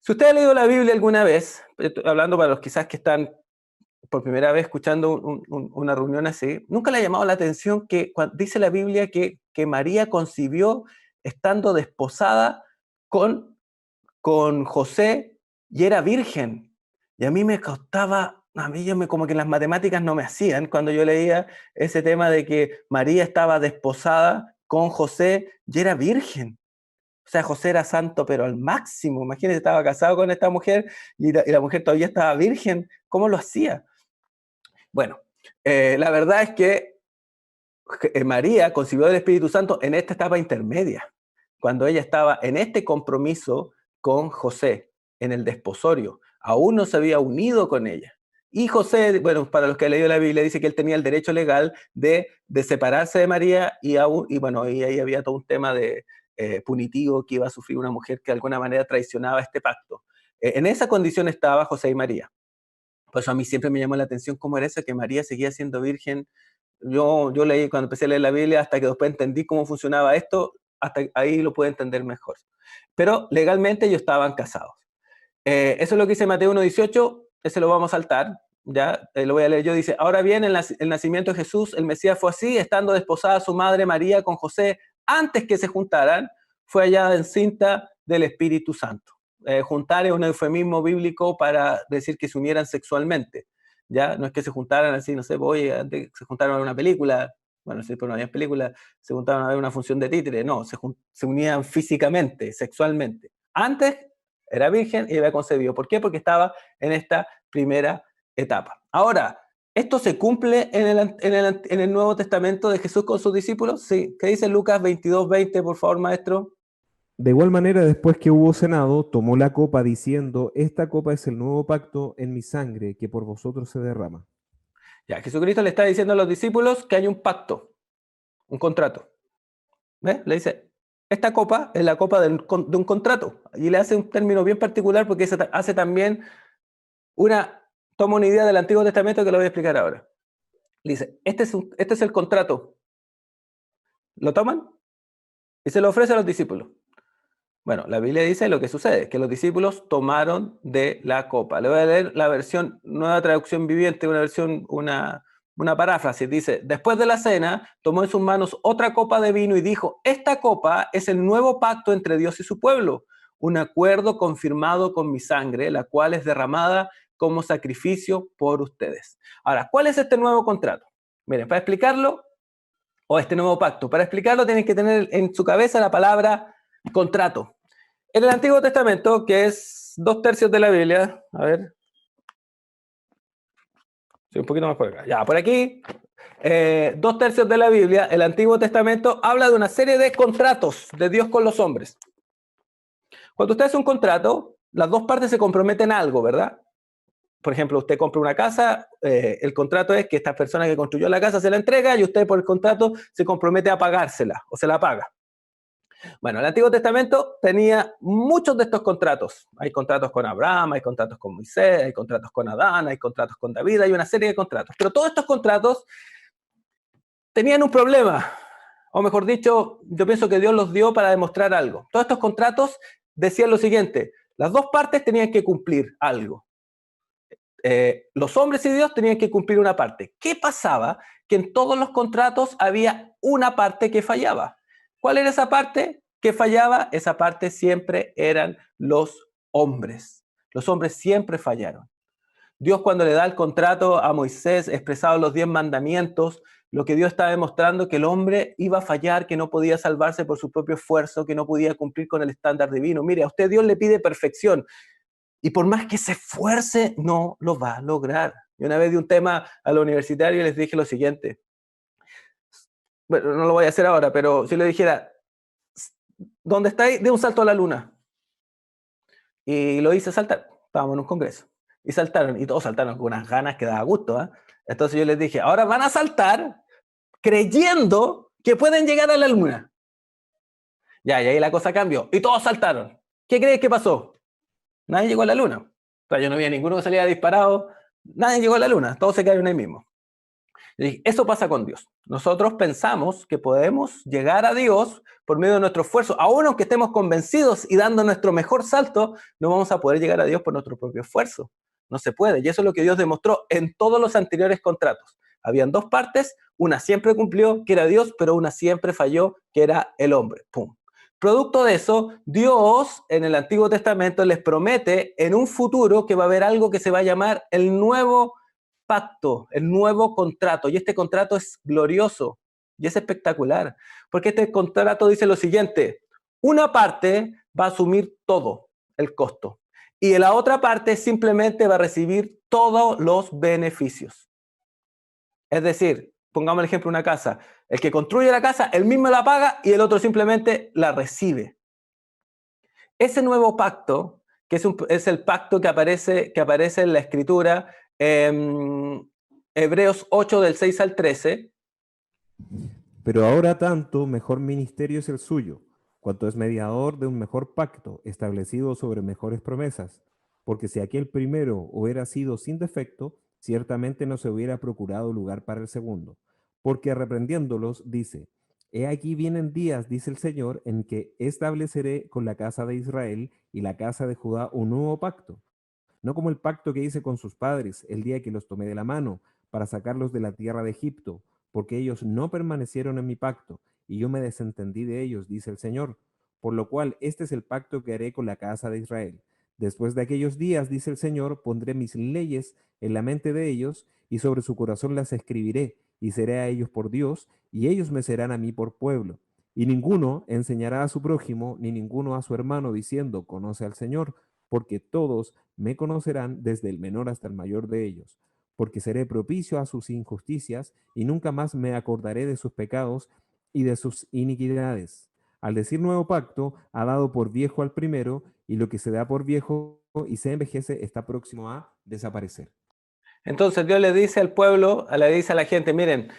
Si usted ha leído la Biblia alguna vez, estoy hablando para los quizás que están por primera vez escuchando una reunión así, ¿nunca le ha llamado la atención que dice la Biblia que María concibió estando desposada con José y era virgen? Y a mí me costaba, como que las matemáticas no me hacían cuando yo leía ese tema de que María estaba desposada con José y era virgen. O sea, José era santo, pero al máximo. Imagínense, estaba casado con esta mujer y la mujer todavía estaba virgen. ¿Cómo lo hacía? Bueno, la verdad es que María concibió del Espíritu Santo en esta etapa intermedia, cuando ella estaba en este compromiso con José, en el desposorio. Aún no se había unido con ella. Y José, bueno, para los que han leído la Biblia, dice que él tenía el derecho legal de separarse de María bueno, y ahí había todo un tema de punitivo que iba a sufrir una mujer que de alguna manera traicionaba este pacto. En esa condición estaba José y María. Por eso a mí siempre me llamó la atención cómo era eso, que María seguía siendo virgen. Yo leí cuando empecé a leer la Biblia, hasta que después entendí cómo funcionaba esto, hasta ahí lo pude entender mejor. Pero legalmente ellos estaban casados. Eso es lo que dice Mateo 1:18, ese lo vamos a saltar, ya lo voy a leer yo. Dice, ahora bien, el nacimiento de Jesús, el Mesías fue así, estando desposada su madre María con José, antes que se juntaran, fue hallada encinta del Espíritu Santo. Juntar es un eufemismo bíblico para decir que se unieran sexualmente, ¿ya? No es que se juntaran así, no sé, oye, antes se juntaron a ver una película, bueno, sí, pero no había película, se juntaron a ver una función de títere, no, se unían físicamente, sexualmente. Antes era virgen y había concebido. ¿Por qué? Porque estaba en esta primera etapa. Ahora, ¿esto se cumple en el Nuevo Testamento de Jesús con sus discípulos? Sí. ¿Qué dice Lucas 22:20, por favor, maestro? De igual manera, después que hubo cenado, tomó la copa diciendo, esta copa es el nuevo pacto en mi sangre que por vosotros se derrama. Ya, Jesucristo le está diciendo a los discípulos que hay un pacto, un contrato. ¿Ves? Le dice, esta copa es la copa de un contrato. Y le hace un término bien particular porque hace también toma una idea del Antiguo Testamento que lo voy a explicar ahora. Le dice, este es el contrato. ¿Lo toman? Y se lo ofrece a los discípulos. Bueno, la Biblia dice lo que sucede, que los discípulos tomaron de la copa. Le voy a leer la versión, nueva traducción viviente, una paráfrasis. Dice, después de la cena, tomó en sus manos otra copa de vino y dijo, esta copa es el nuevo pacto entre Dios y su pueblo, un acuerdo confirmado con mi sangre, la cual es derramada como sacrificio por ustedes. Ahora, ¿cuál es este nuevo contrato? Miren, para explicarlo, o este nuevo pacto, para explicarlo tienen que tener en su cabeza la palabra contrato. En el Antiguo Testamento, que es 2/3 de la Biblia, a ver, sí, un poquito más por acá, ya, por aquí, 2/3 de la Biblia, el Antiguo Testamento habla de una serie de contratos de Dios con los hombres. Cuando usted hace un contrato, las dos partes se comprometen a algo, ¿verdad? Por ejemplo, usted compra una casa, el contrato es que esta persona que construyó la casa se la entrega y usted por el contrato se compromete a pagársela o se la paga. Bueno, el Antiguo Testamento tenía muchos de estos contratos. Hay contratos con Abraham, hay contratos con Moisés, hay contratos con Adán, hay contratos con David, hay una serie de contratos. Pero todos estos contratos tenían un problema. O mejor dicho, yo pienso que Dios los dio para demostrar algo. Todos estos contratos decían lo siguiente, las dos partes tenían que cumplir algo. Los hombres y Dios tenían que cumplir una parte. ¿Qué pasaba? Que en todos los contratos había una parte que fallaba. ¿Cuál era esa parte que fallaba? Esa parte siempre eran los hombres. Los hombres siempre fallaron. Dios cuando le da el contrato a Moisés, expresado en los 10 mandamientos, lo que Dios estaba demostrando que el hombre iba a fallar, que no podía salvarse por su propio esfuerzo, que no podía cumplir con el estándar divino. Mire, a usted Dios le pide perfección. Y por más que se esfuerce, no lo va a lograr. Yo una vez di un tema a los universitarios y les dije lo siguiente. Bueno, no lo voy a hacer ahora, pero si le dijera, ¿dónde estáis? De un salto a la luna. Y lo hice saltar. Estábamos en un congreso. Y saltaron, y todos saltaron con unas ganas que daba gusto, ¿eh? Entonces yo les dije, ahora van a saltar creyendo que pueden llegar a la luna. Ya, y ahí la cosa cambió. Y todos saltaron. ¿Qué crees que pasó? Nadie llegó a la luna. O sea, yo no vi a ninguno que saliera disparado. Nadie llegó a la luna. Todos se quedaron ahí mismo. Y eso pasa con Dios. Nosotros pensamos que podemos llegar a Dios por medio de nuestro esfuerzo. Aún aunque estemos convencidos y dando nuestro mejor salto, no vamos a poder llegar a Dios por nuestro propio esfuerzo. No se puede. Y eso es lo que Dios demostró en todos los anteriores contratos. Habían dos partes, una siempre cumplió, que era Dios, pero una siempre falló, que era el hombre. ¡Pum! Producto de eso, Dios en el Antiguo Testamento les promete en un futuro que va a haber algo que se va a llamar el nuevo pacto, el nuevo contrato. Y este contrato es glorioso y es espectacular, porque este contrato dice lo siguiente: una parte va a asumir todo el costo y la otra parte simplemente va a recibir todos los beneficios. Es decir, pongamos el ejemplo de una casa. El que construye la casa, él mismo la paga y el otro simplemente la recibe. Ese nuevo pacto, que es el pacto que aparece en la Escritura, Hebreos 8 del 6 al 13. Pero ahora tanto mejor ministerio es el suyo, cuanto es mediador de un mejor pacto, establecido sobre mejores promesas. Porque si aquel primero hubiera sido sin defecto, ciertamente no se hubiera procurado lugar para el segundo. Porque reprendiéndolos, dice: He aquí vienen días, dice el Señor, en que estableceré con la casa de Israel y la casa de Judá un nuevo pacto, no como el pacto que hice con sus padres el día que los tomé de la mano para sacarlos de la tierra de Egipto, porque ellos no permanecieron en mi pacto, y yo me desentendí de ellos, dice el Señor. Por lo cual, este es el pacto que haré con la casa de Israel. Después de aquellos días, dice el Señor, pondré mis leyes en la mente de ellos, y sobre su corazón las escribiré, y seré a ellos por Dios, y ellos me serán a mí por pueblo. Y ninguno enseñará a su prójimo, ni ninguno a su hermano, diciendo: Conoce al Señor, porque todos me conocerán, desde el menor hasta el mayor de ellos, porque seré propicio a sus injusticias y nunca más me acordaré de sus pecados y de sus iniquidades. Al decir nuevo pacto, ha dado por viejo al primero, y lo que se da por viejo y se envejece está próximo a desaparecer. Entonces Dios le dice al pueblo, le dice a la gente: miren,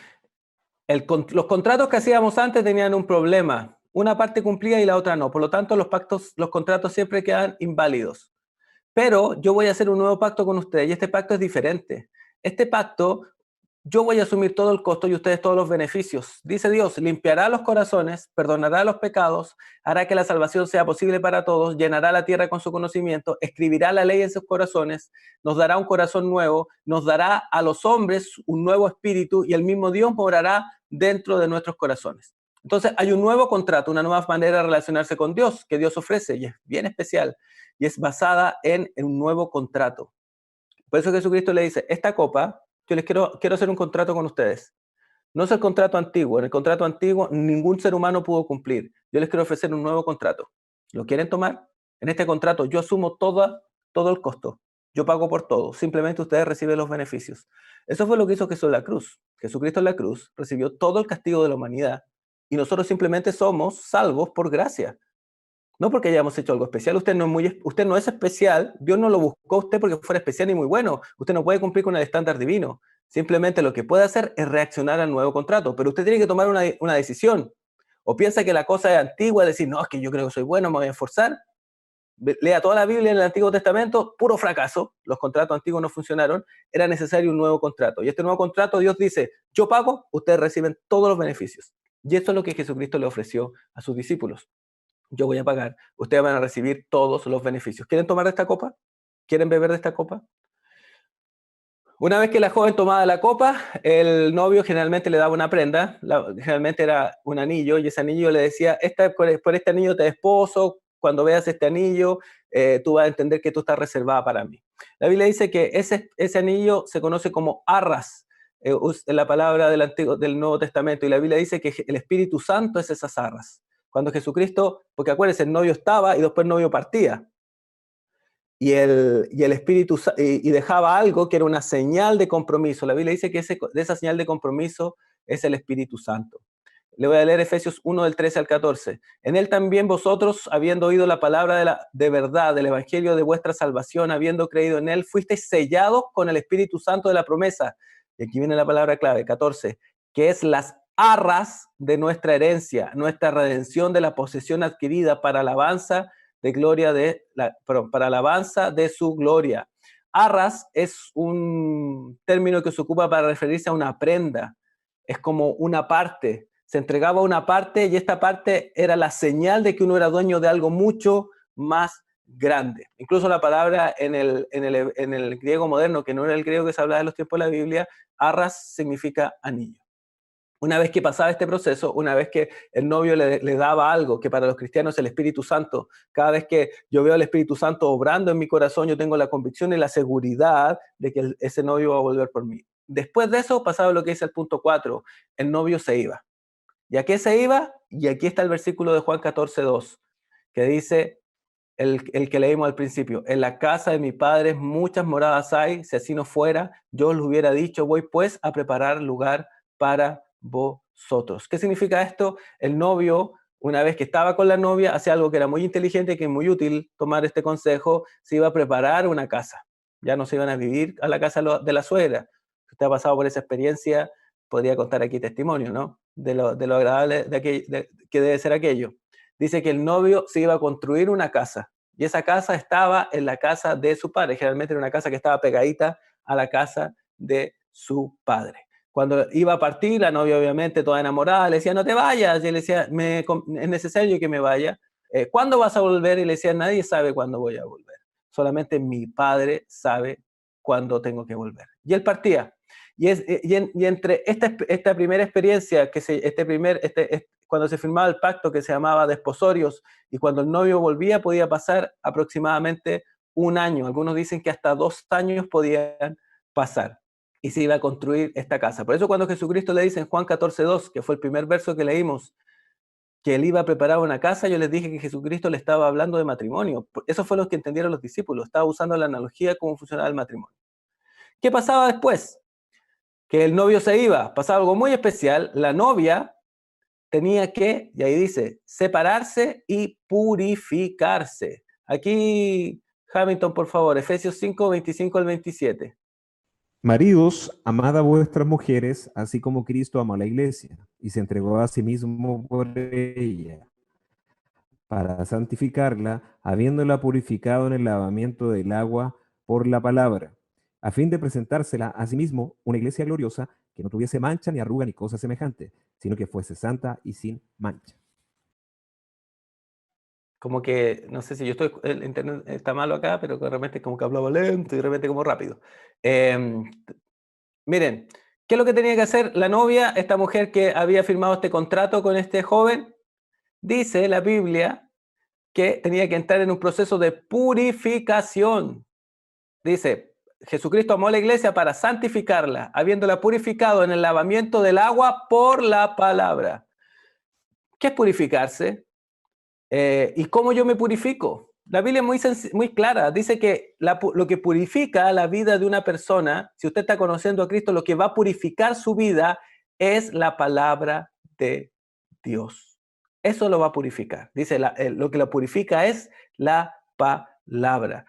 los contratos que hacíamos antes tenían un problema. Una parte cumplía y la otra no. Por lo tanto, los contratos siempre quedan inválidos. Pero yo voy a hacer un nuevo pacto con ustedes y este pacto es diferente. Este pacto, yo voy a asumir todo el costo y ustedes todos los beneficios. Dice Dios: limpiará los corazones, perdonará los pecados, hará que la salvación sea posible para todos, llenará la tierra con su conocimiento, escribirá la ley en sus corazones, nos dará un corazón nuevo, nos dará a los hombres un nuevo espíritu y el mismo Dios morará dentro de nuestros corazones. Entonces hay un nuevo contrato, una nueva manera de relacionarse con Dios que Dios ofrece y es bien especial y es basada en un nuevo contrato. Por eso Jesucristo le dice: esta copa, yo les quiero hacer un contrato con ustedes. No es el contrato antiguo. En el contrato antiguo ningún ser humano pudo cumplir. Yo les quiero ofrecer un nuevo contrato. ¿Lo quieren tomar? En este contrato yo asumo todo el costo. Yo pago por todo. Simplemente ustedes reciben los beneficios. Eso fue lo que hizo Jesús en la cruz. Jesucristo en la cruz recibió todo el castigo de la humanidad y nosotros simplemente somos salvos por gracia. No porque hayamos hecho algo especial. Usted no es especial. Dios no lo buscó a usted porque fuera especial y muy bueno. Usted no puede cumplir con el estándar divino. Simplemente lo que puede hacer es reaccionar al nuevo contrato. Pero usted tiene que tomar una decisión. O piensa que la cosa es antigua, decir: no, es que yo creo que soy bueno, me voy a esforzar. Lea toda la Biblia en el Antiguo Testamento, puro fracaso. Los contratos antiguos no funcionaron. Era necesario un nuevo contrato. Y este nuevo contrato, Dios dice: yo pago, ustedes reciben todos los beneficios. Y esto es lo que Jesucristo le ofreció a sus discípulos. Yo voy a pagar, ustedes van a recibir todos los beneficios. ¿Quieren tomar de esta copa? ¿Quieren beber de esta copa? Una vez que la joven tomaba la copa, el novio generalmente le daba una prenda, generalmente era un anillo, y ese anillo le decía: por este anillo te desposo, cuando veas este anillo, tú vas a entender que tú estás reservada para mí. La Biblia dice que ese anillo se conoce como arras, en la palabra del Nuevo Testamento, y la Biblia dice que el Espíritu Santo es esas arras. Cuando Jesucristo, porque acuérdense, el novio estaba y después el novio partía. Y el Espíritu y dejaba algo que era una señal de compromiso. La Biblia dice que de esa señal de compromiso es el Espíritu Santo. Le voy a leer Efesios 1 del 13 al 14. En él también vosotros, habiendo oído la palabra de verdad, del evangelio de vuestra salvación, habiendo creído en él, fuisteis sellados con el Espíritu Santo de la promesa. Y aquí viene la palabra clave, 14, que es las arras de nuestra herencia, nuestra redención de la posesión adquirida para alabanza de gloria para alabanza de su gloria. Arras es un término que se ocupa para referirse a una prenda, es como una parte, se entregaba una parte y esta parte era la señal de que uno era dueño de algo mucho más grande. Incluso la palabra en el griego moderno, que no era el griego que se hablaba en los tiempos de la Biblia, arras significa anillo. Una vez que pasaba este proceso, una vez que el novio le daba algo, que para los cristianos es el Espíritu Santo, cada vez que yo veo al Espíritu Santo obrando en mi corazón, yo tengo la convicción y la seguridad de que ese novio va a volver por mí. Después de eso, pasaba lo que dice el punto 4, el novio se iba. ¿Y a qué se iba? Y aquí está el versículo de Juan 14:2, que dice, el que leímos al principio, en la casa de mi padre muchas moradas hay, si así no fuera, yo os lo hubiera dicho, voy pues a preparar lugar para vosotros. ¿Qué significa esto? El novio, una vez que estaba con la novia, hacía algo que era muy inteligente, que es muy útil tomar este consejo, se iba a preparar una casa. Ya no se iban a vivir a la casa de la suegra. Si usted ha pasado por esa experiencia, podría contar aquí testimonio, ¿no? De lo agradable que debe ser aquello. Dice que el novio se iba a construir una casa y esa casa estaba en la casa de su padre. Generalmente era una casa que estaba pegadita a la casa de su padre. Cuando iba a partir, la novia obviamente toda enamorada le decía, no te vayas. Y él decía, es necesario que me vaya. ¿Cuándo vas a volver? Y le decía, nadie sabe cuándo voy a volver. Solamente mi padre sabe cuándo tengo que volver. Y él partía. Y entre esta primera experiencia, cuando se firmaba el pacto que se llamaba desposorios, y cuando el novio volvía podía pasar aproximadamente un año. Algunos dicen que hasta 2 años podían pasar. Y se iba a construir esta casa. Por eso cuando Jesucristo le dice en Juan 14:2, que fue el primer verso que leímos, que él iba a preparar una casa, yo les dije que Jesucristo le estaba hablando de matrimonio. Eso fue lo que entendieron los discípulos. Estaba usando la analogía de cómo funcionaba el matrimonio. ¿Qué pasaba después? Que el novio se iba. Pasaba algo muy especial. La novia tenía que, y ahí dice, separarse y purificarse. Aquí, Hamilton, por favor, Efesios 5, 25 al 27. Maridos, amad a vuestras mujeres, así como Cristo amó a la iglesia y se entregó a sí mismo por ella, para santificarla, habiéndola purificado en el lavamiento del agua por la palabra, a fin de presentársela a sí mismo una iglesia gloriosa, que no tuviese mancha ni arruga ni cosa semejante, sino que fuese santa y sin mancha. Como que, no sé si el internet está malo acá, pero de repente como que hablaba lento y de repente como rápido. Miren, ¿qué es lo que tenía que hacer la novia, esta mujer que había firmado este contrato con este joven? Dice la Biblia que tenía que entrar en un proceso de purificación. Dice, Jesucristo amó a la iglesia para santificarla, habiéndola purificado en el lavamiento del agua por la palabra. ¿Qué es purificarse? ¿Y cómo yo me purifico? La Biblia es muy clara. Dice que lo que purifica la vida de una persona, si usted está conociendo a Cristo, lo que va a purificar su vida es la palabra de Dios. Eso lo va a purificar. Dice, lo que lo purifica es la palabra.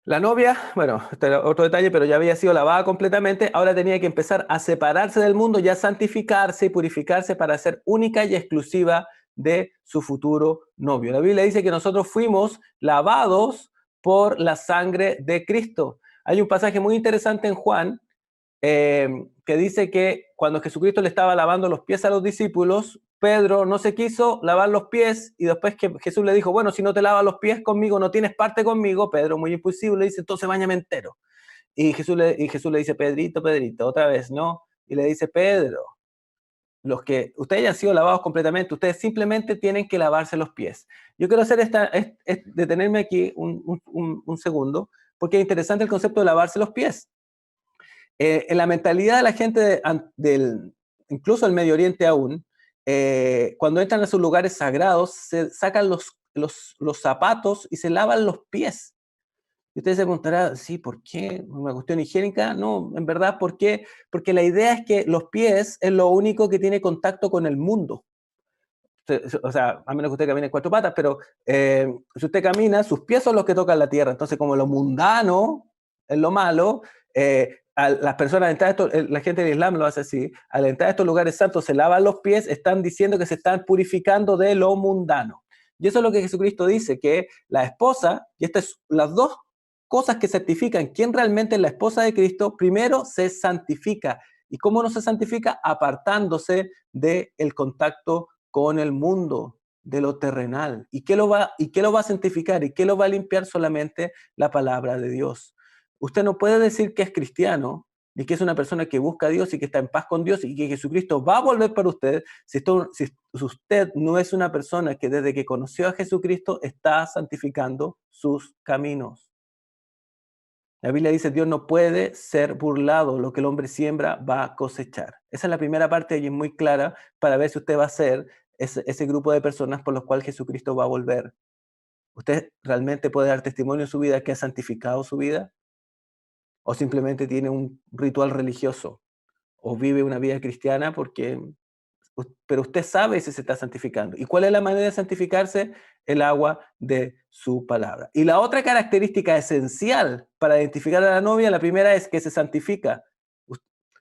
La novia, bueno, este era otro detalle, pero ya había sido lavada completamente, ahora tenía que empezar a separarse del mundo, ya santificarse y purificarse para ser única y exclusiva de su futuro novio. La Biblia dice que nosotros fuimos lavados por la sangre de Cristo. Hay un pasaje muy interesante en Juan que dice que cuando Jesucristo le estaba lavando los pies a los discípulos, Pedro no se quiso lavar los pies y después que Jesús le dijo, bueno, si no te lavas los pies conmigo, no tienes parte conmigo, Pedro, muy impulsivo, le dice, entonces báñame entero. Y Jesús le dice, Pedrito, otra vez, ¿no? Y le dice, Pedro, los que ustedes hayan sido lavados completamente, ustedes simplemente tienen que lavarse los pies. Yo quiero hacer detenerme aquí un segundo, porque es interesante el concepto de lavarse los pies. En la mentalidad de la gente incluso del Medio Oriente aún, cuando entran a sus lugares sagrados, se sacan los zapatos y se lavan los pies. Y usted se preguntará, sí, ¿por qué? ¿Una cuestión higiénica? No, en verdad, ¿por qué? Porque la idea es que los pies es lo único que tiene contacto con el mundo. O sea, a menos que usted camine en 4 patas, pero si usted camina, sus pies son los que tocan la tierra. Entonces, como lo mundano es lo malo, a las personas, la gente del Islam lo hace así, al entrar a estos lugares santos se lavan los pies, están diciendo que se están purificando de lo mundano. Y eso es lo que Jesucristo dice, que la esposa, y estas son las dos cosas que certifican quién realmente es la esposa de Cristo, primero se santifica. ¿Y cómo no se santifica? Apartándose del contacto con el mundo, de lo terrenal. ¿Y qué lo va a santificar? ¿Y qué lo va a limpiar? Solamente la palabra de Dios. Usted no puede decir que es cristiano, ni que es una persona que busca a Dios y que está en paz con Dios y que Jesucristo va a volver para usted, si usted no es una persona que desde que conoció a Jesucristo está santificando sus caminos. La Biblia dice, Dios no puede ser burlado, lo que el hombre siembra va a cosechar. Esa es la primera parte y es muy clara para ver si usted va a ser ese grupo de personas por los cuales Jesucristo va a volver. ¿Usted realmente puede dar testimonio en su vida que ha santificado su vida? ¿O simplemente tiene un ritual religioso? ¿O vive una vida cristiana pero usted sabe si se está santificando? ¿Y cuál es la manera de santificarse? El agua de su palabra. Y la otra característica esencial para identificar a la novia, la primera es que se santifica.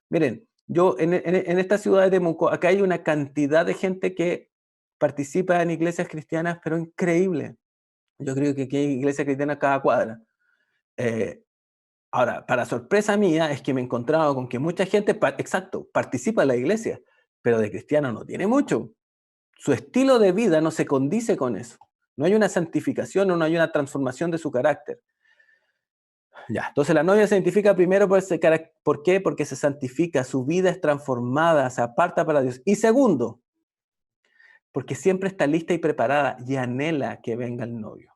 Miren, yo en esta ciudad de Temuco, acá hay una cantidad de gente que participa en iglesias cristianas, pero increíble. Yo creo que aquí hay iglesias cristianas cada cuadra. Eh, Ahora, para sorpresa mía, es que me he encontrado con que mucha gente, exacto, participa en la iglesia, pero de cristiano no tiene mucho. Su estilo de vida no se condice con eso. No hay una santificación, no hay una transformación de su carácter. Ya, entonces la novia se identifica primero por ese carácter. ¿Por qué? Porque se santifica, su vida es transformada, se aparta para Dios. Y segundo, porque siempre está lista y preparada y anhela que venga el novio.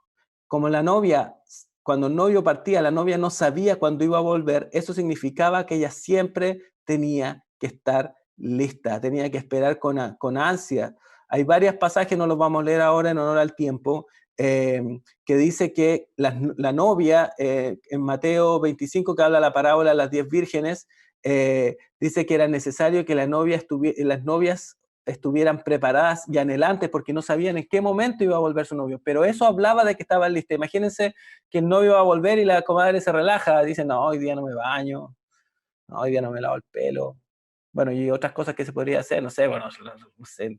Como la novia, cuando el novio partía, la novia no sabía cuándo iba a volver, eso significaba que ella siempre tenía que estar lista, tenía que esperar con ansia. Hay varios pasajes, no los vamos a leer ahora en honor al tiempo, que dice que la novia, en Mateo 25, que habla la parábola de las 10 vírgenes, dice que era necesario que las novias estuvieran preparadas y anhelantes porque no sabían en qué momento iba a volver su novio, pero eso hablaba de que estaban listas. Imagínense que el novio va a volver y la comadre se relaja, dice, no, hoy día no me baño, no, hoy día no me lavo el pelo, bueno, y otras cosas que se podría hacer, no sé, bueno, no sé,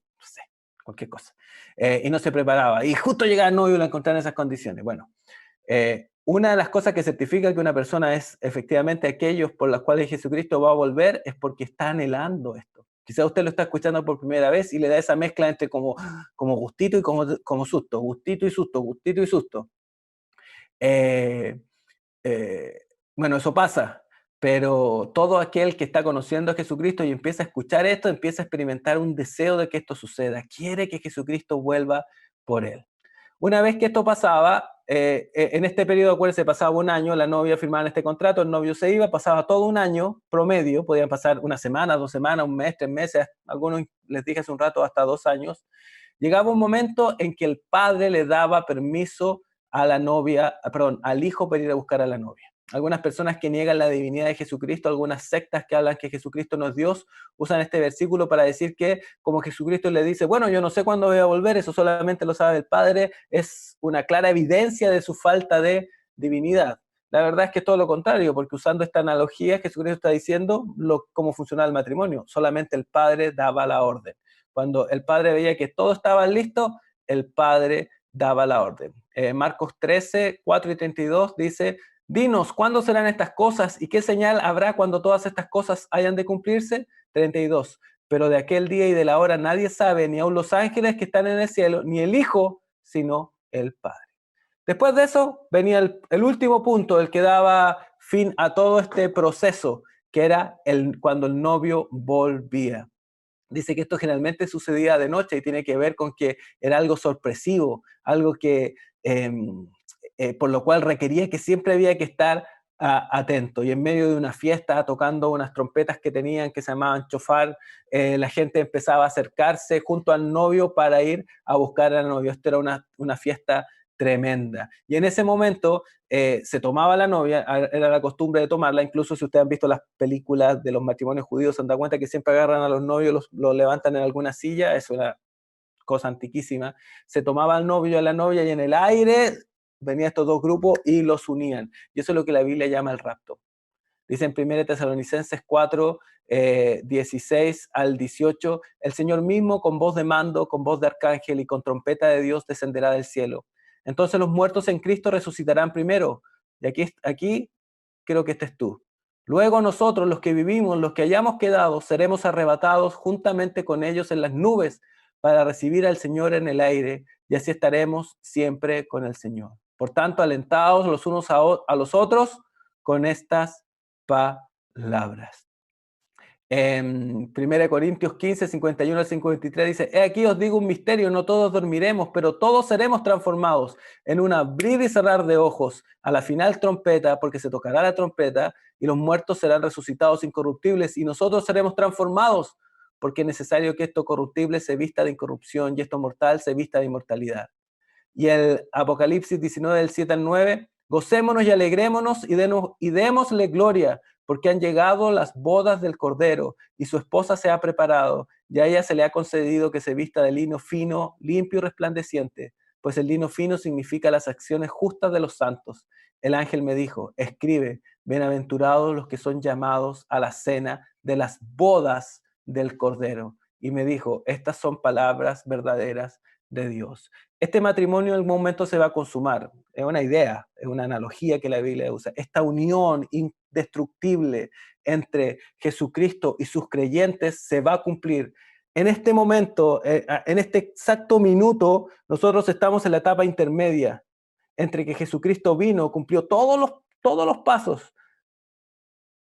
cualquier cosa. Y no se preparaba, y justo llegaba el novio y lo encontraba en esas condiciones. Bueno, una de las cosas que certifica que una persona es efectivamente aquellos por los cuales Jesucristo va a volver es porque está anhelando esto. Quizás usted lo está escuchando por primera vez y le da esa mezcla entre como gustito y como susto, gustito y susto, gustito y susto. Eh, eh, bueno, eso pasa, pero todo aquel que está conociendo a Jesucristo y empieza a escuchar esto, empieza a experimentar un deseo de que esto suceda. Quiere que Jesucristo vuelva por él. Una vez que esto pasaba, en este periodo, acuérdense, pasaba un año, la novia firmaba este contrato, el novio se iba, pasaba todo un año promedio, podían pasar una semana, 2 semanas, un mes, 3 meses, algunos les dije hace un rato hasta 2 años. Llegaba un momento en que el padre le daba permiso a la novia, perdón, al hijo para ir a buscar a la novia. Algunas personas que niegan la divinidad de Jesucristo, algunas sectas que hablan que Jesucristo no es Dios, usan este versículo para decir que como Jesucristo le dice, bueno, yo no sé cuándo voy a volver, eso solamente lo sabe el Padre, es una clara evidencia de su falta de divinidad. La verdad es que es todo lo contrario, porque usando esta analogía, Jesucristo está diciendo cómo funcionaba el matrimonio, solamente el Padre daba la orden. Cuando el Padre veía que todo estaba listo, el Padre daba la orden. Marcos 13, 4 y 32 dice, dinos, ¿cuándo serán estas cosas y qué señal habrá cuando todas estas cosas hayan de cumplirse? 32. Pero de aquel día y de la hora nadie sabe, ni aun los ángeles que están en el cielo, ni el Hijo, sino el Padre. Después de eso venía el último punto, el que daba fin a todo este proceso, que era cuando el novio volvía. Dice que esto generalmente sucedía de noche y tiene que ver con que era algo sorpresivo, algo que por lo cual requería que siempre había que estar atento. Y en medio de una fiesta, tocando unas trompetas que tenían que se llamaban chofar, la gente empezaba a acercarse junto al novio para ir a buscar al novio. Esto era una fiesta tremenda. Y en ese momento se tomaba la novia, era la costumbre de tomarla, incluso si ustedes han visto las películas de los matrimonios judíos, se han dado cuenta que siempre agarran a los novios, los levantan en alguna silla, es una cosa antiquísima. Se tomaba al novio y a la novia y en el aire venían estos dos grupos y los unían. Y eso es lo que la Biblia llama el rapto. Dice en 1 Tesalonicenses 4, 16 al 18, el Señor mismo con voz de mando, con voz de arcángel y con trompeta de Dios descenderá del cielo. Entonces los muertos en Cristo resucitarán primero. Y aquí creo que estés tú. Luego nosotros, los que vivimos, los que hayamos quedado, seremos arrebatados juntamente con ellos en las nubes para recibir al Señor en el aire, y así estaremos siempre con el Señor. Por tanto, alentaos los unos a los otros con estas palabras. En 1 Corintios 15, 51 al 53 dice, he aquí os digo un misterio, no todos dormiremos, pero todos seremos transformados en un abrir y cerrar de ojos, a la final trompeta, porque se tocará la trompeta, y los muertos serán resucitados incorruptibles, y nosotros seremos transformados, porque es necesario que esto corruptible se vista de incorrupción, y esto mortal se vista de inmortalidad. Y el Apocalipsis 19, del 7 al 9, gocémonos y alegrémonos y démosle gloria, porque han llegado las bodas del Cordero y su esposa se ha preparado, y a ella se le ha concedido que se vista de lino fino, limpio y resplandeciente, pues el lino fino significa las acciones justas de los santos. El ángel me dijo, escribe, bienaventurados los que son llamados a la cena de las bodas del Cordero. Y me dijo, estas son palabras verdaderas de Dios. Este matrimonio en algún momento se va a consumar. Es una idea, es una analogía que la Biblia usa. Esta unión indestructible entre Jesucristo y sus creyentes se va a cumplir. En este momento, en este exacto minuto, nosotros estamos en la etapa intermedia entre que Jesucristo vino, cumplió todos los pasos,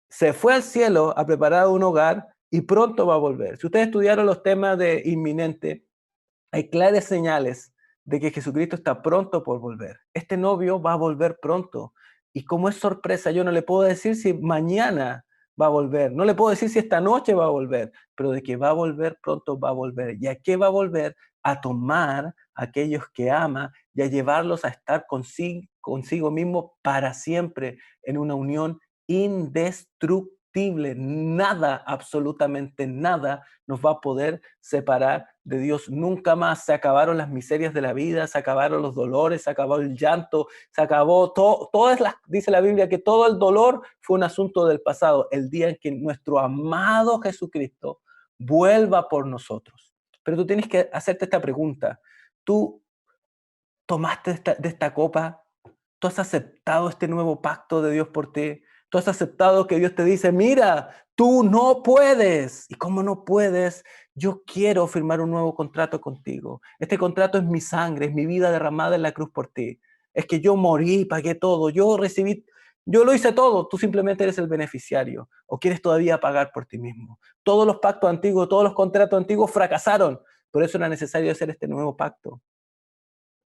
se fue al cielo a preparar un hogar y pronto va a volver. Si ustedes estudiaron los temas de inminente, hay claras señales de que Jesucristo está pronto por volver. Este novio va a volver pronto. Y como es sorpresa, yo no le puedo decir si mañana va a volver. No le puedo decir si esta noche va a volver, pero de que va a volver pronto va a volver. ¿Y a qué va a volver? A tomar a aquellos que ama y a llevarlos a estar consigo mismo para siempre en una unión indestructible. Nada, absolutamente nada, nos va a poder separar de Dios. Nunca más. Se acabaron las miserias de la vida, se acabaron los dolores, se acabó el llanto, se acabó todo. Dice la Biblia que todo el dolor fue un asunto del pasado, el día en que nuestro amado Jesucristo vuelva por nosotros. Pero tú tienes que hacerte esta pregunta. ¿Tú tomaste de esta copa? ¿Tú has aceptado este nuevo pacto de Dios por ti? ¿Tú has aceptado que Dios te dice, mira, tú no puedes? ¿Y cómo no puedes? Yo quiero firmar un nuevo contrato contigo. Este contrato es mi sangre, es mi vida derramada en la cruz por ti. Es que yo morí, pagué todo, yo lo hice todo. Tú simplemente eres el beneficiario. ¿O quieres todavía pagar por ti mismo? Todos los pactos antiguos, todos los contratos antiguos fracasaron. Por eso era necesario hacer este nuevo pacto.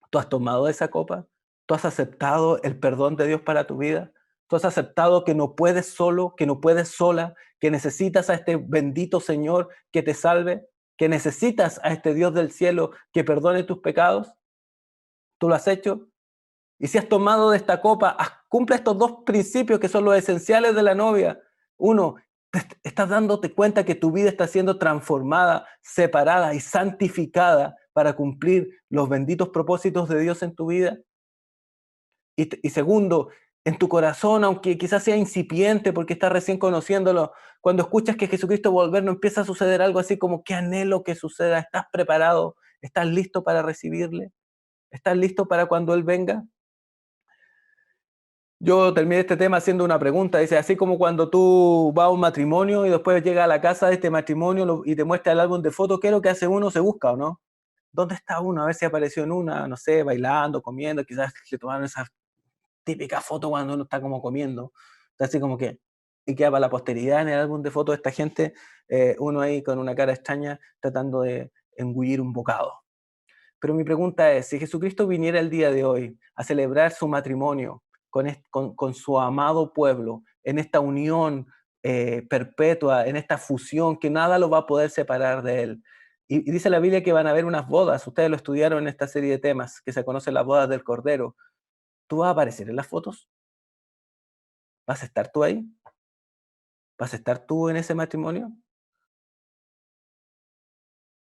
¿Tú has tomado esa copa? ¿Tú has aceptado el perdón de Dios para tu vida? ¿Tú has aceptado que no puedes solo, que no puedes sola, que necesitas a este bendito Señor que te salve, que necesitas a este Dios del cielo que perdone tus pecados? ¿Tú lo has hecho? Y si has tomado de esta copa, cumple estos dos principios que son los esenciales de la novia. Uno, estás dándote cuenta que tu vida está siendo transformada, separada y santificada para cumplir los benditos propósitos de Dios en tu vida. Y segundo, en tu corazón, aunque quizás sea incipiente porque estás recién conociéndolo, cuando escuchas que Jesucristo volver, no empieza a suceder algo así como qué anhelo que suceda. ¿Estás preparado? ¿Estás listo para recibirle? ¿Estás listo para cuando Él venga? Yo terminé este tema haciendo una pregunta. Dice, así como cuando tú vas a un matrimonio y después llegas a la casa de este matrimonio y te muestra el álbum de fotos, ¿qué es lo que hace uno? Se busca, ¿o no? ¿Dónde está uno? A ver si apareció en una, no sé, bailando, comiendo, quizás le tomaron esa típica foto cuando uno está como comiendo. Así como que, y queda para la posteridad en el álbum de fotos de esta gente, uno ahí con una cara extraña tratando de engullir un bocado. Pero mi pregunta es, si Jesucristo viniera el día de hoy a celebrar su matrimonio con su amado pueblo, en esta unión perpetua, en esta fusión, que nada lo va a poder separar de Él. Y dice la Biblia que van a haber unas bodas, ustedes lo estudiaron en esta serie de temas, que se conocen las bodas del Cordero. ¿Tú vas a aparecer en las fotos? ¿Vas a estar tú ahí? ¿Vas a estar tú en ese matrimonio?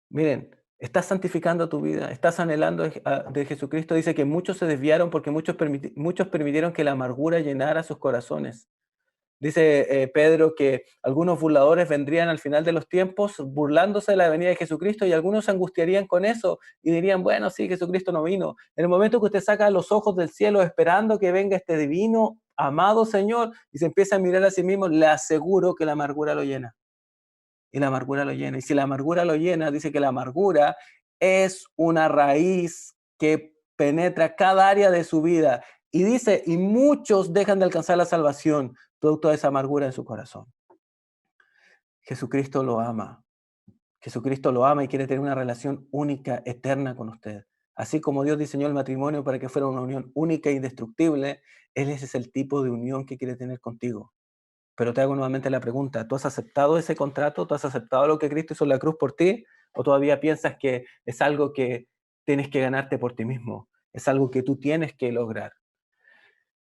Miren, estás santificando tu vida, estás anhelando de Jesucristo. Dice que muchos se desviaron porque muchos permitieron que la amargura llenara sus corazones. Dice Pedro que algunos burladores vendrían al final de los tiempos burlándose de la venida de Jesucristo y algunos se angustiarían con eso y dirían, bueno, sí, Jesucristo no vino. En el momento que usted saca los ojos del cielo esperando que venga este divino, amado Señor y se empieza a mirar a sí mismo, le aseguro que la amargura lo llena. Y la amargura lo llena. Y si la amargura lo llena, dice que la amargura es una raíz que penetra cada área de su vida. Y dice, y muchos dejan de alcanzar la salvación producto de esa amargura en su corazón. Jesucristo lo ama. Jesucristo lo ama y quiere tener una relación única, eterna con usted. Así como Dios diseñó el matrimonio para que fuera una unión única e indestructible, ese es el tipo de unión que quiere tener contigo. Pero te hago nuevamente la pregunta, ¿tú has aceptado ese contrato? ¿Tú has aceptado lo que Cristo hizo en la cruz por ti? ¿O todavía piensas que es algo que tienes que ganarte por ti mismo? Es algo que tú tienes que lograr.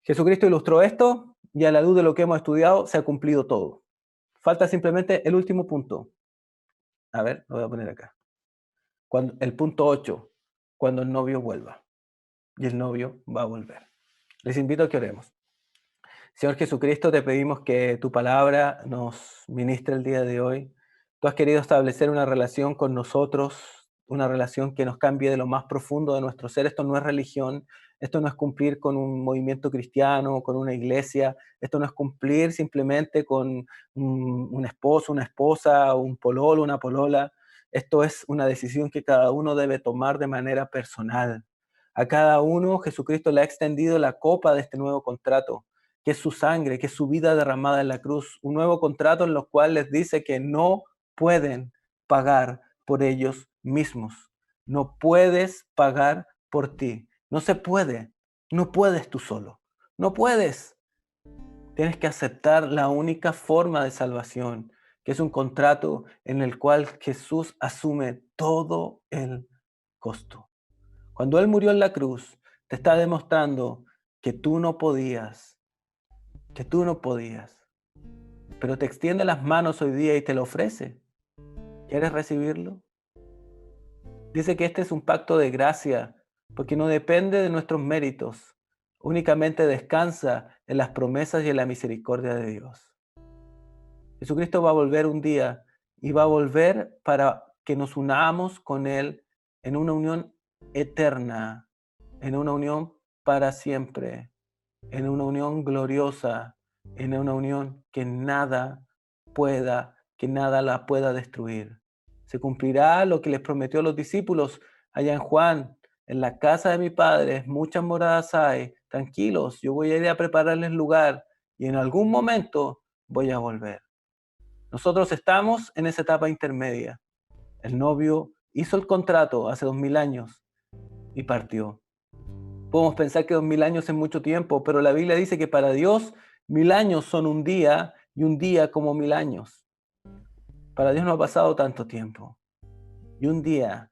Jesucristo ilustró esto y a la luz de lo que hemos estudiado se ha cumplido todo. Falta simplemente el último punto. A ver, lo voy a poner acá. El punto 8, cuando el novio vuelva. Y el novio va a volver. Les invito a que oremos. Señor Jesucristo, te pedimos que tu palabra nos ministre el día de hoy. Tú has querido establecer una relación con nosotros, una relación que nos cambie de lo más profundo de nuestro ser. Esto no es religión, esto no es cumplir con un movimiento cristiano, con una iglesia, esto no es cumplir simplemente con un esposo, una esposa, un pololo, una polola. Esto es una decisión que cada uno debe tomar de manera personal. A cada uno Jesucristo le ha extendido la copa de este nuevo contrato, que es su sangre, que es su vida derramada en la cruz, un nuevo contrato en el cual les dice que no pueden pagar por ellos mismos. No puedes pagar por ti. No se puede. No puedes tú solo. No puedes. Tienes que aceptar la única forma de salvación, que es un contrato en el cual Jesús asume todo el costo. Cuando Él murió en la cruz, te está demostrando que tú no podías, pero te extiende las manos hoy día y te lo ofrece. ¿Quieres recibirlo? Dice que este es un pacto de gracia, porque no depende de nuestros méritos, únicamente descansa en las promesas y en la misericordia de Dios. Jesucristo va a volver un día y va a volver para que nos unamos con Él en una unión eterna, en una unión para siempre, en una unión gloriosa, en una unión que nada la pueda destruir. Se cumplirá lo que les prometió a los discípulos allá en Juan: en la casa de mi Padre muchas moradas hay, tranquilos, yo voy a ir a prepararles lugar y en algún momento voy a volver. Nosotros estamos en esa etapa intermedia. El novio hizo el contrato hace 2000 años y partió. Podemos pensar que 2000 años es mucho tiempo, pero la Biblia dice que para Dios 1000 años son un día y un día como 1000 años. Para Dios no ha pasado tanto tiempo. Y un día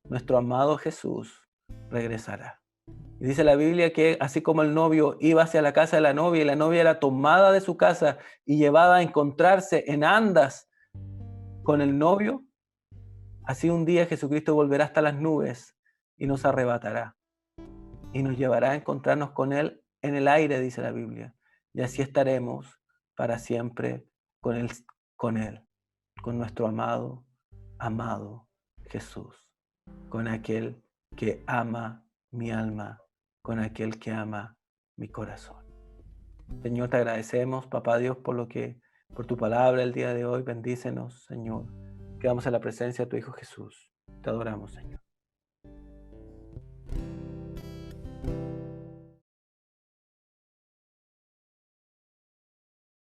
nuestro amado Jesús regresará. Y dice la Biblia que así como el novio iba hacia la casa de la novia y la novia era tomada de su casa y llevada a encontrarse en andas con el novio, así un día Jesucristo volverá hasta las nubes y nos arrebatará. Y nos llevará a encontrarnos con Él en el aire, dice la Biblia. Y así estaremos para siempre con Él, con nuestro amado Jesús, con aquel que ama mi alma, con aquel que ama mi corazón. Señor, te agradecemos, Papá Dios, por tu palabra el día de hoy. Bendícenos, Señor. Quedamos en la presencia de tu Hijo Jesús. Te adoramos, Señor.